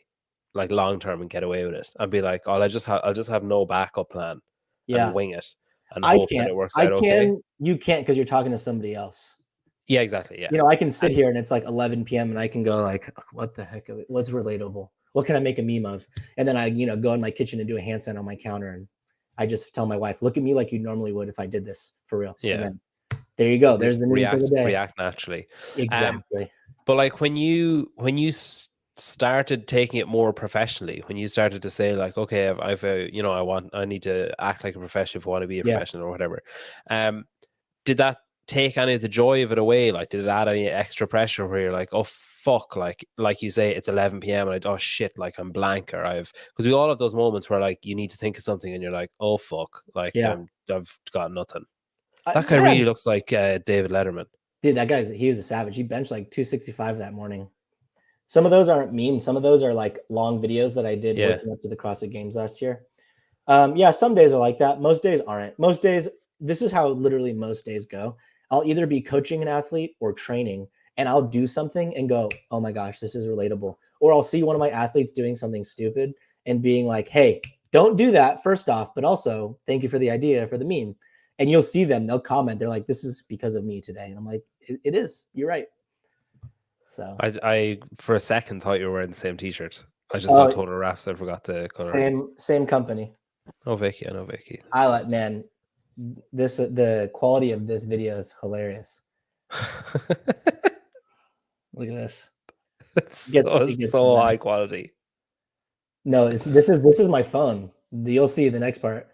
like long term, and get away with it and be like, oh, I'll just have no backup plan and wing it and hope that it works out okay. You can't because you're talking to somebody else. Yeah, exactly. Yeah. I can sit here and it's like 11 p.m. and I can go like, what the heck? What's relatable? What can I make a meme of? And then I, go in my kitchen and do a handstand on my counter. And I just tell my wife, look at me like you normally would if I did this for real. Yeah. And then there you go. There's the meme for the day. React naturally. Exactly. But like when you started taking it more professionally, when you started to say like, okay, I need to act like a professional if I want to be a professional or whatever. Did that take any of the joy of it away? Like, did it add any extra pressure where you're like, oh fuck, like you say it's 11 p.m. and oh shit, like I'm blank, or because we all have those moments where like you need to think of something and you're like, oh fuck, like I've got nothing. That guy really looks like David Letterman. Dude, that he was a savage. He benched like 265 that morning. Some of those aren't memes. Some of those are like long videos that I did working up to the CrossFit Games last year. Some days are like that. Most days aren't. Most days, this is how literally most days go. I'll either be coaching an athlete or training, and I'll do something and go, oh my gosh, this is relatable. Or I'll see one of my athletes doing something stupid and being like, hey, don't do that, first off, but also thank you for the idea for the meme. And you'll see them, they'll comment. They're like, this is because of me today. And I'm like, it is. You're right. So I for a second thought you were wearing the same t-shirt. I just saw Total Wraps. I forgot the color. Same company. Oh, Vicky. I know Vicky. I like, man, the quality of this video is hilarious. Look at this. It's so high quality. No, this is my phone. You'll see the next part.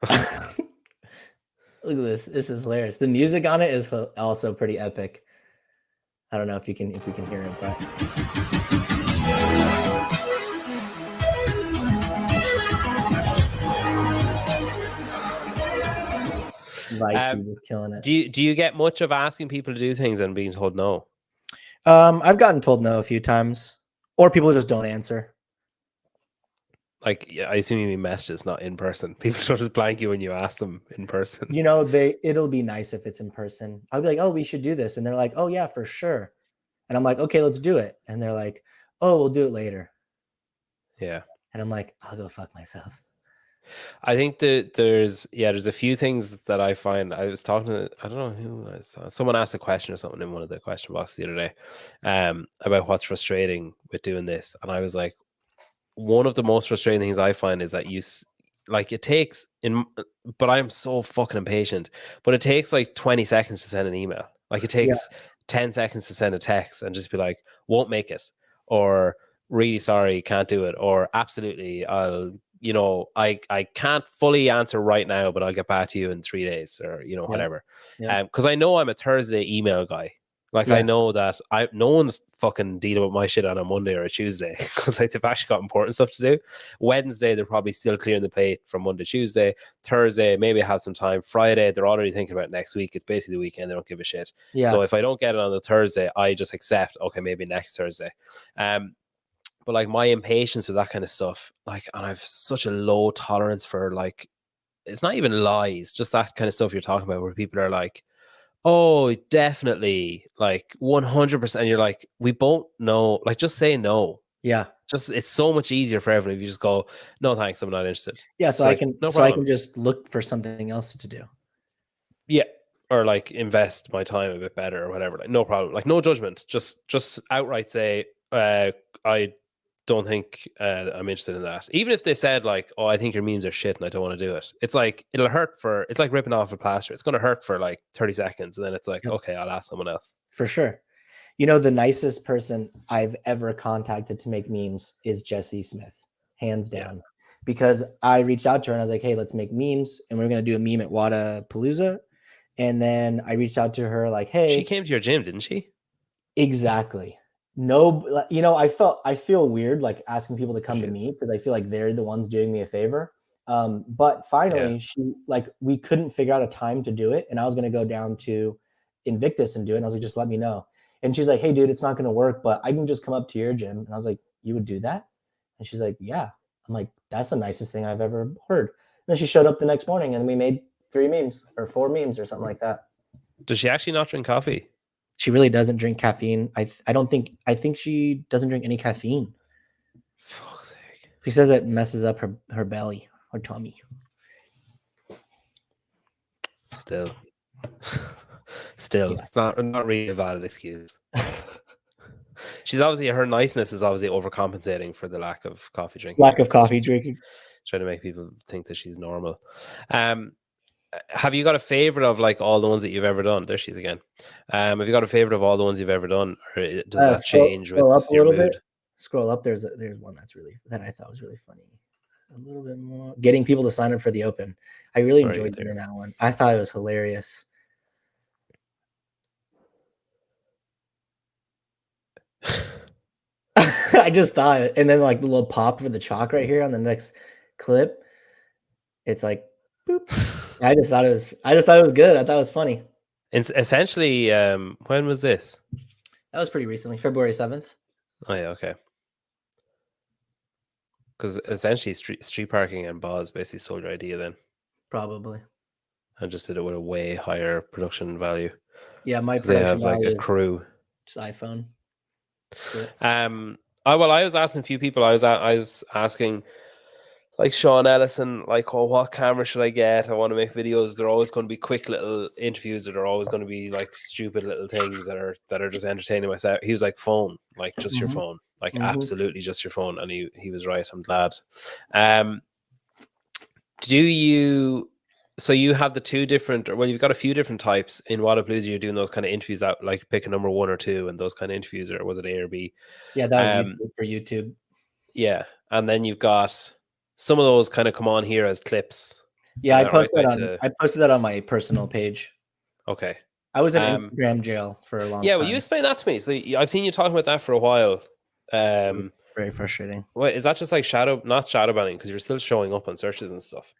Look at this. This is hilarious. The music on it is also pretty epic. I don't know if we can hear it, but was killing it. Do you get much of asking people to do things and being told no? I've gotten told no a few times, or people just don't answer. Like, I assume you mean messages, not in person. People don't just blank you when you ask them in person. You know, it'll be nice if it's in person. I'll be like, oh, we should do this. And they're like, oh yeah, for sure. And I'm like, okay, let's do it. And they're like, oh, we'll do it later. Yeah. And I'm like, I'll go fuck myself. I think that there's a few things that I find. I was talking to, I don't know who, someone asked a question or something in one of the question boxes the other day, about what's frustrating with doing this. And I was like, one of the most frustrating things I find is that it takes but I'm so fucking impatient, but it takes like 20 seconds to send an email. Like it takes 10 seconds to send a text and just be like, won't make it, or really sorry, can't do it, or absolutely, I can't fully answer right now, but I'll get back to you in 3 days, or whatever. Because I know I'm a Thursday email guy. Like I know that no one's fucking dealing with my shit on a Monday or a Tuesday, because they've actually got important stuff to do. Wednesday, they're probably still clearing the plate from Monday, Tuesday. Thursday, maybe I have some time. Friday, they're already thinking about next week. It's basically the weekend. They don't give a shit. So if I don't get it on the Thursday, I just accept, okay, maybe next Thursday. But like my impatience with that kind of stuff, like, and I've such a low tolerance for, like, it's not even lies, just that kind of stuff you're talking about, where people are like, oh, definitely, like 100%. You're like, we both know, like, just say no. Yeah. Just, it's so much easier for everyone if you just go, no, thanks, I'm not interested. Yeah. So I can just look for something else to do. Yeah. Or like invest my time a bit better or whatever. Like, no problem. Like, no judgment. Just outright say, I don't think I'm interested in that. Even if they said like, oh, I think your memes are shit and I don't want to do it. It's like, it'll hurt it's like ripping off a plaster. It's going to hurt for like 30 seconds. And then it's like, okay, I'll ask someone else. For sure. You know, the nicest person I've ever contacted to make memes is Jessie Smith, hands down. Yeah. Because I reached out to her and I was like, hey, let's make memes. And we're going to do a meme at Wadapalooza. And then I reached out to her like, hey. She came to your gym, didn't she? Exactly. No, you know, I feel weird like asking people to come to me, because I feel like they're the ones doing me a favor. But finally, she, like, we couldn't figure out a time to do it, and I was gonna go down to Invictus and do it. And I was like, just let me know. And she's like, hey, dude, it's not gonna work, but I can just come up to your gym. And I was like, you would do that? And she's like, yeah. I'm like, that's the nicest thing I've ever heard. And then she showed up the next morning, and we made 3 memes or 4 memes or something like that. Does she actually not drink coffee? She really doesn't drink caffeine. I think she doesn't drink any caffeine. Fuck's sake. She says it messes up her belly, her tummy. Still, it's not really a valid excuse. She's obviously, her niceness is obviously overcompensating for the lack of coffee drinking. Trying to make people think that she's normal. Have you got a favorite of like all the ones that you've ever done? There she is again. Have you got a favorite of all the ones you've ever done, or does that change with your mood? Bit. Scroll up. There's one that I thought was really funny. A little bit more. Getting people to sign up for the Open. I really enjoyed doing that one. I thought it was hilarious. I just thought it. And then like the little pop for the chalk right here on the next clip. It's like, boop. I just thought it was good. I thought it was funny. It's essentially, when was this? That was pretty recently, February 7th. Oh yeah, okay. Because essentially street parking and bars basically stole your idea then. Probably. and just did it with a way higher production value Yeah, my because they production have like value a is crew. just iPhone. That's it. I was asking a few people. I was asking like Sean Ellison, like, oh, what camera should I get? I want to make videos. They're always going to be quick little interviews, or they're always going to be like stupid little things that are just entertaining myself. He was like, phone, like just your Mm-hmm. phone, like Mm-hmm. absolutely just your phone, and he was right. I'm glad. Do you? So you have the two different, well, you've got a few different types in Wodapalooza. You're doing those kind of interviews that like pick a number 1 or 2 and those kind of interviews, or was it A or B? Yeah, that was YouTube for YouTube. Yeah, and then you've got some of those kind of come on here as clips. Yeah, I Right posted that on my personal page. Okay. I was in Instagram jail for a long time. Yeah, well, you explain that to me. So I've seen you talking about that for a while. Very frustrating. Wait, is that just like not shadow banning because you're still showing up on searches and stuff?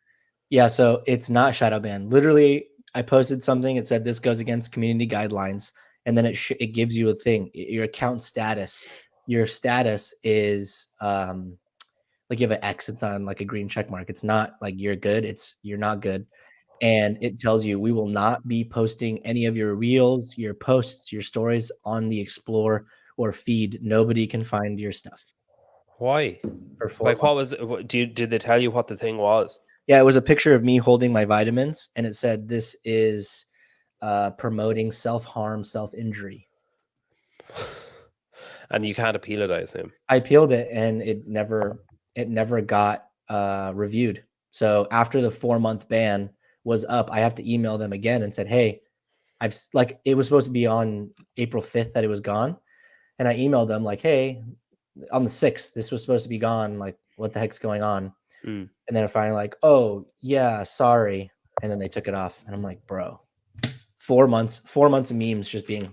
Yeah, so it's not shadow ban. Literally, I posted something. It said this goes against community guidelines, and then it gives you a thing. Your account status. Your status is like you have an X. It's on like a green check mark. It's not like you're good. It's you're not good, and it tells you we will not be posting any of your reels, your posts, your stories on the Explore or feed. Nobody can find your stuff. Why? For 4 Like, months. did they tell you what the thing was? Yeah, it was a picture of me holding my vitamins, and it said this is promoting self-harm, self-injury. And you can't appeal it, I assume. I appealed it, and it never got reviewed. So after the 4-month ban was up, I have to email them again and said, hey, it was supposed to be on April 5th that it was gone. And I emailed them like, hey, on the 6th, this was supposed to be gone. Like, what the heck's going on? And then they're finally like, oh, yeah, sorry. And then they took it off. And I'm like, bro, 4 months of memes just being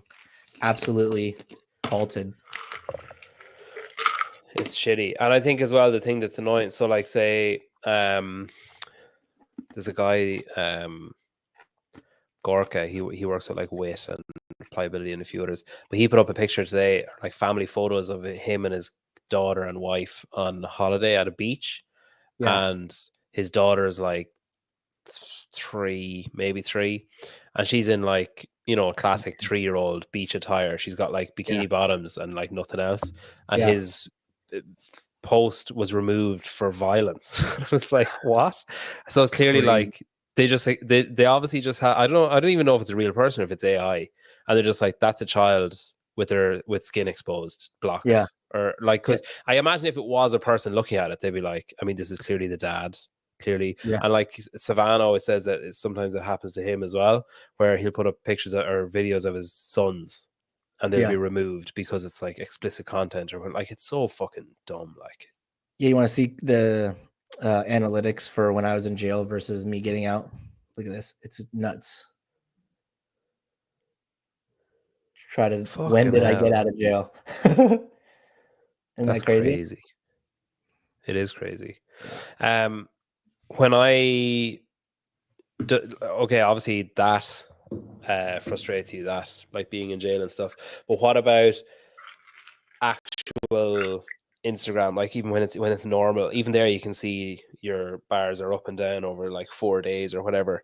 absolutely halted. It's shitty. And I think as well, the thing that's annoying, so like say, there's a guy, Gorka, he works with like Wit and Pliability and a few others, but he put up a picture today, like family photos of him and his daughter and wife on holiday at a beach. Yeah. And his daughter's like maybe 3, and she's in like, you know, classic 3-year-old beach attire. She's got like bikini bottoms and like nothing else, and his post was removed for violence. It's like, what? So it's clearly like they obviously just have, I don't even know if it's a real person or if it's AI, and they're just like, that's a child with skin exposed, block it. Or like, because I imagine if it was a person looking at it, they'd be like, I mean, this is clearly the dad, clearly. And like Savannah always says that sometimes it happens to him as well, where he'll put up pictures or videos of his sons and they'll be removed because it's like explicit content, or like, it's so fucking dumb. Like, yeah, you want to see the analytics for when I was in jail versus me getting out? Look at this. It's nuts. Try to when did I get out of jail? Isn't that crazy? It is crazy. When I okay, obviously that frustrates you, that like being in jail and stuff, but what about actual Instagram? Like, even when it's normal, even there you can see your bars are up and down over like 4 days or whatever.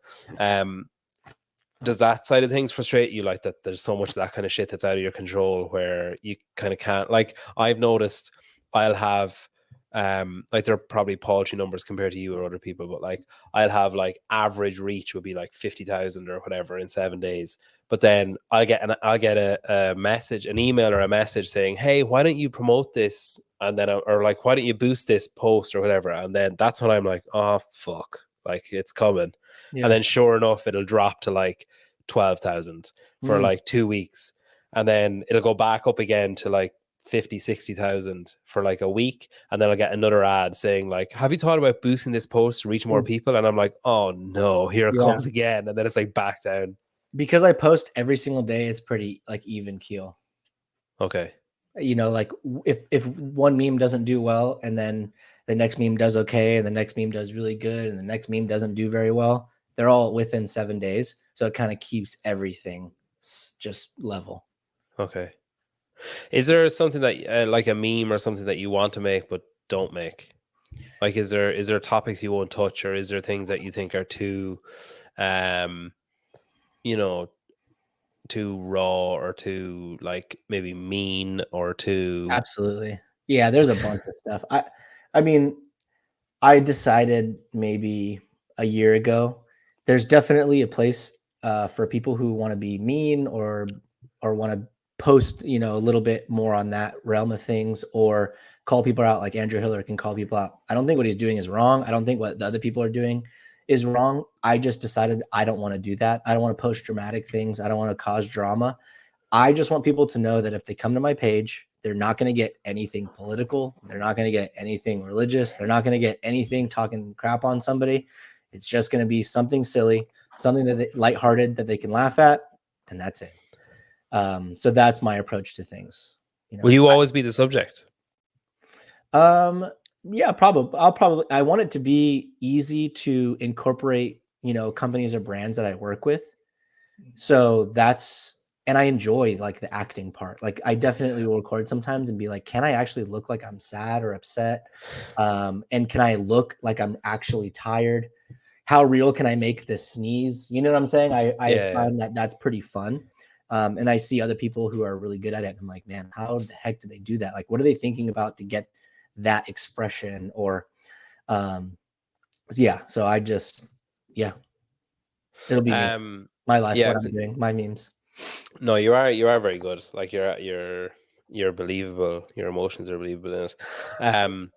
Does that side of things frustrate you, like that there's so much of that kind of shit that's out of your control where you kind of can't, like, I've noticed I'll have like, they're probably paltry numbers compared to you or other people, but like I'll have like average reach would be like 50,000 or whatever in 7 days, but then I'll get a message, an email or a message saying, hey, why don't you promote this, and then or like, why don't you boost this post or whatever, and then that's when I'm like, oh fuck, like it's coming. And then sure enough, it'll drop to like 12,000 for like 2 weeks. And then it'll go back up again to like 50,000-60,000 for like a week. And then I'll get another ad saying like, have you thought about boosting this post to reach more people? And I'm like, oh no, here it comes again. And then it's like back down. Because I post every single day, it's pretty like even keel. Okay. You know, like if one meme doesn't do well and then the next meme does okay and the next meme does really good and the next meme doesn't do very well, they're all within 7 days. So it kind of keeps everything just level. Okay. Is there something that like a meme or something that you want to make but don't make? Like, is there topics you won't touch, or is there things that you think are too, you know, too raw, or too like maybe mean, or too? Absolutely. Yeah, there's a bunch of stuff. I mean, I decided maybe a year ago, there's definitely a place for people who want to be mean or want to post, you know, a little bit more on that realm of things, or call people out like Andrew Hiller can call people out. I don't think what he's doing is wrong. I don't think what the other people are doing is wrong. I just decided I don't want to do that. I don't want to post dramatic things. I don't want to cause drama. I just want people to know that if they come to my page, they're not going to get anything political. They're not going to get anything religious. They're not going to get anything talking crap on somebody. It's just going to be something silly, something lighthearted that they can laugh at, and that's it. So that's my approach to things. You know, Will you always be the subject? Yeah, probably. I want it to be easy to incorporate, you know, companies or brands that I work with. So that's, and I enjoy like the acting part. Like I definitely will record sometimes and be like, can I actually look like I'm sad or upset? And can I look like I'm actually tired? How real can I make this sneeze? You know what I'm saying? I find that that's pretty fun. And I see other people who are really good at it. And I'm like, man, how the heck do they do that? Like, what are they thinking about to get that expression? Or, yeah. So I just, yeah, it'll be me. My life, Yeah. what I'm doing, my memes. No, you are very good. Like you're believable. Your emotions are believable in it.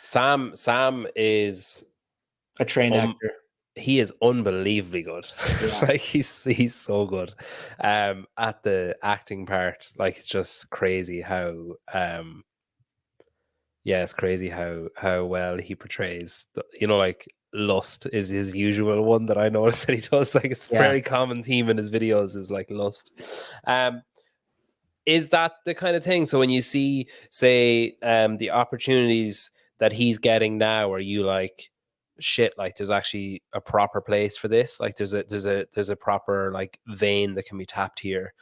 Sam is A trained actor. he is unbelievably good. Yeah. Like he's so good. At the acting part, like it's just crazy how yeah, it's crazy how well he portrays you know, like lust is his usual one that I noticed that he does. Like it's a Yeah. very common theme in his videos is like lust. Is that the kind of thing? So when you see, say, the opportunities that he's getting now, are you like, shit, like there's actually a proper place for this? Like there's a proper like vein that can be tapped here.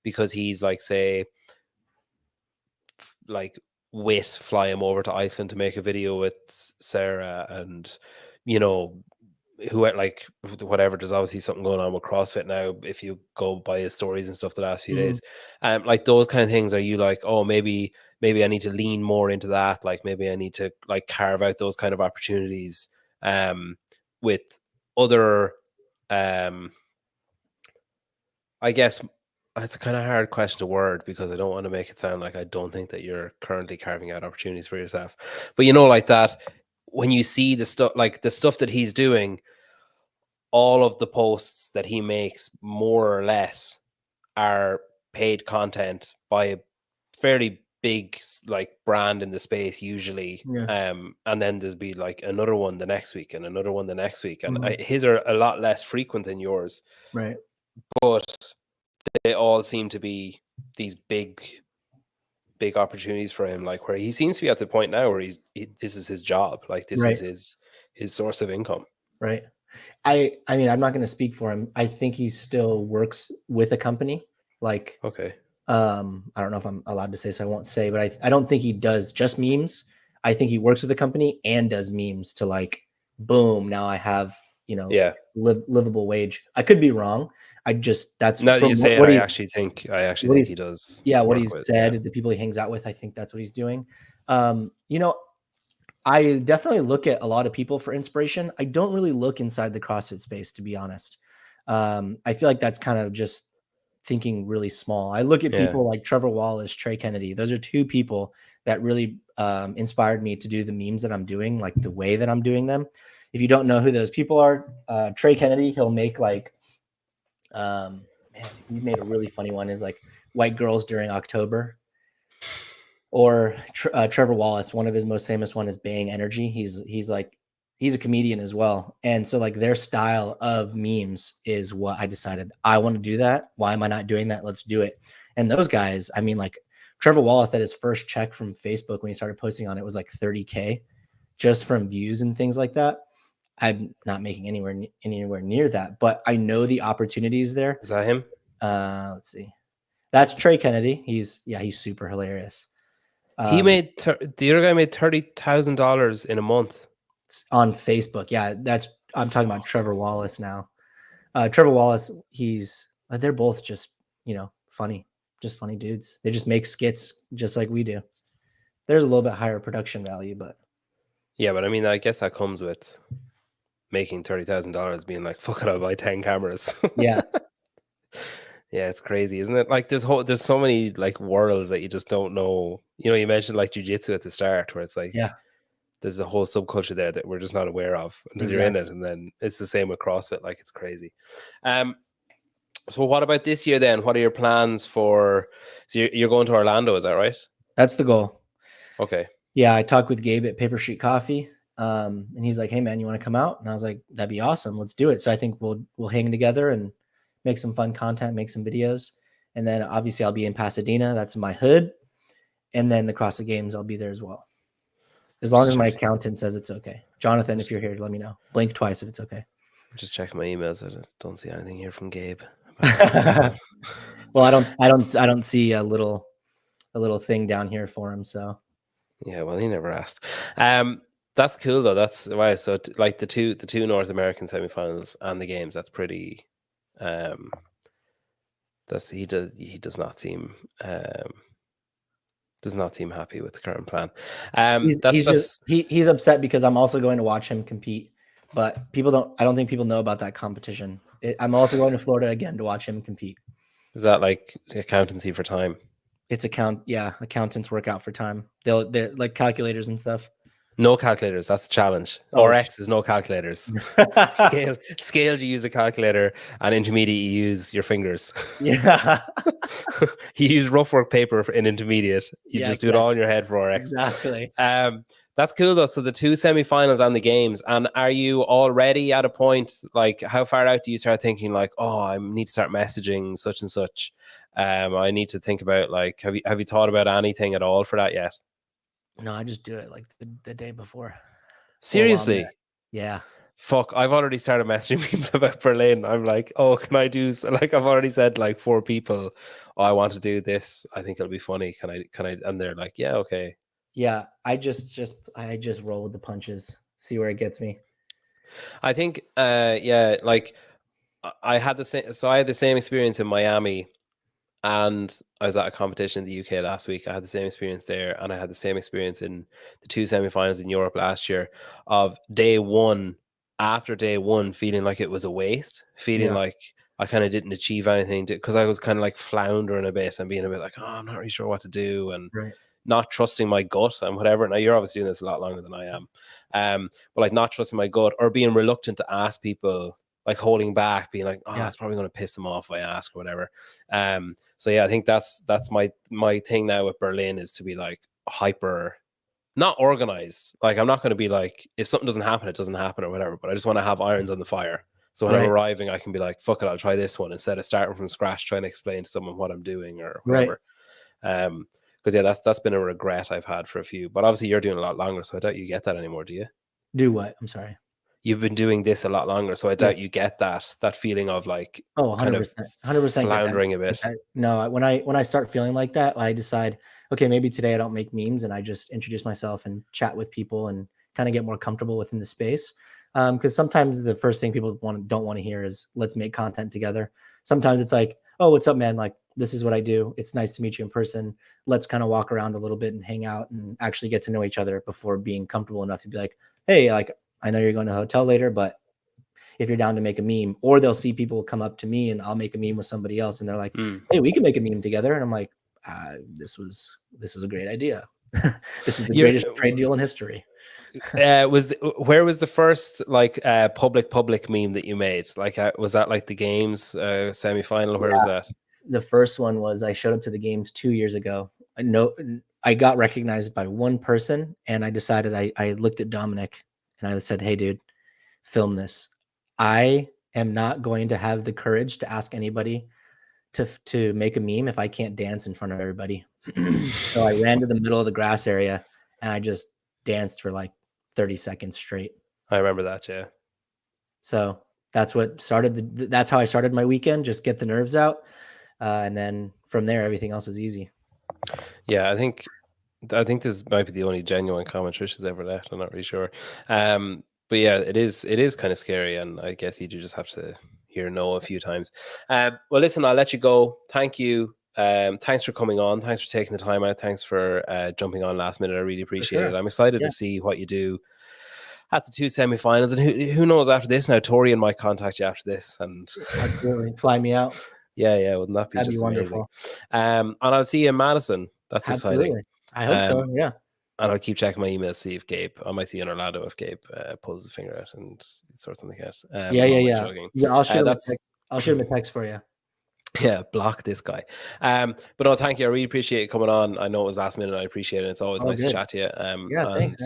Because he's like, say, like Wit fly him over to Iceland to make a video with Sarah, and you know, who like whatever, there's obviously something going on with CrossFit now if you go by his stories and stuff the last few days. Like those kind of things, are you like, oh, maybe I need to lean more into that, like maybe I need to like carve out those kind of opportunities with other I guess it's a kind of hard question to word, because I don't want to make it sound like I don't think that you're currently carving out opportunities for yourself. But you know, like that, when you see the stuff, like the stuff that he's doing, all of the posts that he makes more or less are paid content by a fairly big like brand in the space usually. Yeah. And then there'll be like another one the next week and another one the next week, and Mhm. his are a lot less frequent than yours, Right. but they all seem to be these big opportunities for him, like where he seems to be at the point now where this is his job, like this Right. is his source of income. Right. I mean, I'm not going to speak for him. I think he still works with a company. Like, Okay. I don't know if I'm allowed to say, so I won't say, but I don't think he does just memes. I think he works with a company and does memes to like, boom, now I have, you know, Yeah. livable wage. I could be wrong. I just, that's Now that from you say it, what I he, actually think what he's, he does yeah, what work he's with. Yeah. said, the people he hangs out with, I think that's what he's doing. You know, I definitely look at a lot of people for inspiration. I don't really look inside the CrossFit space, to be honest. I feel like that's kind of just thinking really small. I look at Yeah. people like Trevor Wallace, Trey Kennedy. Those are two people that really inspired me to do the memes that I'm doing, like the way that I'm doing them. If you don't know who those people are, Trey Kennedy, he'll make like, man, he made a really funny one, is like white girls during October. Or Trevor Wallace, one of his most famous one is Bang Energy. He's a comedian as well, and so like their style of memes is what I decided I want to do. That, why am I not doing that? Let's do it. And those guys, I mean, like Trevor Wallace said his first check from Facebook when he started posting on it was like 30K just from views and things like that. I'm not making anywhere near that, but I know the opportunities there. Is that him? Let's see, that's Trey Kennedy. He's super hilarious. He made the other guy made $30,000 in a month on Facebook. Yeah, I'm talking about Trevor Wallace now. Trevor Wallace, they're both just, funny, just funny dudes. They just make skits just like we do. There's a little bit higher production value, but yeah, but I mean, I guess that comes with making $30,000, being like, fuck it, I'll buy 10 cameras. yeah, Yeah, it's crazy, isn't it? Like there's so many like worlds that you just don't know. You mentioned like jiu-jitsu at the start, where it's like yeah, there's a whole subculture there that we're just not aware of until you're in it. And then it's the same with CrossFit. Like, it's crazy. So what about this year then? What are your plans for? So you're going to Orlando, is that right? That's the goal. Okay. Yeah, I talked with Gabe at Paper Street Coffee, and he's like, "Hey man, you want to come out?" And I was like, "That'd be awesome. Let's do it." So I think we'll hang together and make some fun content, make some videos, and then obviously I'll be in Pasadena. That's my hood, and then the CrossFit Games, I'll be there as well, as long as my accountant says it's okay. Jonathan, if you're here, let me know. Blink twice if it's okay. I'm just checking my emails. I don't see anything here from Gabe. Well, I don't see a little thing down here for him. So yeah, well, he never asked. That's cool though. That's wow. So like the two North American semifinals and the games, that's pretty. He does not seem happy with the current plan. He's upset because I'm also going to watch him compete, but I don't think people know about that competition. I'm also going to Florida again to watch him compete. Is that like accountancy for time? It's accountants work out for time. They're like calculators and stuff. No calculators. That's the challenge. RX is no calculators. Scale, you use a calculator, and intermediate, you use your fingers. Yeah. You use rough work paper in intermediate. You just do it all in your head for RX. Exactly. That's cool though. So the two semifinals and the games. And are you already at a point, like, how far out do you start thinking like, oh, I need to start messaging such and such? I need to think about, like, have you thought about anything at all for that yet? No, I just do it like the day before. Seriously? Yeah. Fuck, I've already started messaging people about Berlin. I'm like, oh, can I do, like, I've already said like 4 people, oh, I want to do this. I think it'll be funny. Can I? And they're like, yeah, okay. Yeah. I just roll with the punches, see where it gets me. I think, yeah, like I had the same, so I had the same experience in Miami, and I was at a competition in the UK last week. I had the same experience there, and I had the same experience in the 2 semifinals in Europe last year, of after day one, feeling like it was a waste, feeling like I kind of didn't achieve anything, because I was kind of like floundering a bit and being a bit like, oh, I'm not really sure what to do, and not trusting my gut and whatever. Now, you're obviously doing this a lot longer than I am, but like not trusting my gut, or being reluctant to ask people, like holding back, being like, oh, that's probably going to piss them off if I ask or whatever. So yeah, I think that's my thing now with Berlin, is to be like hyper, not organized. Like, I'm not going to be like, if something doesn't happen, it doesn't happen or whatever, but I just want to have irons on the fire. So when I'm arriving, I can be like, fuck it, I'll try this one, instead of starting from scratch, trying to explain to someone what I'm doing or whatever. Because yeah, that's been a regret I've had for a few, but obviously you're doing a lot longer, so I doubt you get that anymore, do you? Do what? I'm sorry. You've been doing this a lot longer, so I doubt you get that feeling of like, 100%, 100% floundering a bit. No, when I start feeling like that, I decide, okay, maybe today I don't make memes, and I just introduce myself and chat with people and kind of get more comfortable within the space. Because sometimes the first thing people don't want to hear is, let's make content together. Sometimes it's like, oh, what's up, man? Like, this is what I do. It's nice to meet you in person. Let's kind of walk around a little bit and hang out and actually get to know each other before being comfortable enough to be like, hey, like, I know you're going to the hotel later, but if you're down to make a meme. Or they'll see people come up to me and I'll make a meme with somebody else, and they're like, hey, we can make a meme together. And I'm like, this was a great idea. This is the greatest trade deal in history. Where was the first like public meme that you made? Like, was that like the games semi-final? Where was that? The first one was, I showed up to the games 2 years ago. I got recognized by one person, and I decided, I looked at Dominic and I said, hey dude, film this. I am not going to have the courage to ask anybody to make a meme if I can't dance in front of everybody. So I ran to the middle of the grass area and I just danced for like 30 seconds straight. I remember that, yeah. So that's what started that's how I started my weekend, just get the nerves out. And then from there, everything else is easy. Yeah, I think I think this might be the only genuine comment Trish has ever left. I'm not really sure. But yeah, it is kind of scary, and I guess you do just have to hear no a few times. Well, listen, I'll let you go. Thank you. Thanks for coming on. Thanks for taking the time out. Thanks for jumping on last minute. I really appreciate it. I'm excited to see what you do at the 2 semifinals, and who knows after this now. Torian might contact you after this, and absolutely fly me out. Yeah, wouldn't that be just amazing? And I'll see you in Madison. That's exciting. I hope so. Yeah. And I'll keep checking my emails, see if Gabe. I might see in Orlando if Gabe pulls his finger out and sorts something out. Yeah, I'll shoot him a text for you. Yeah, block this guy. But no, thank you. I really appreciate you coming on. I know it was last minute. I appreciate it. It's always nice to chat to you. Thanks,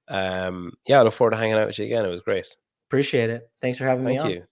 man. I look forward to hanging out with you again. It was great. Appreciate it. Thanks for having me on. Thank you.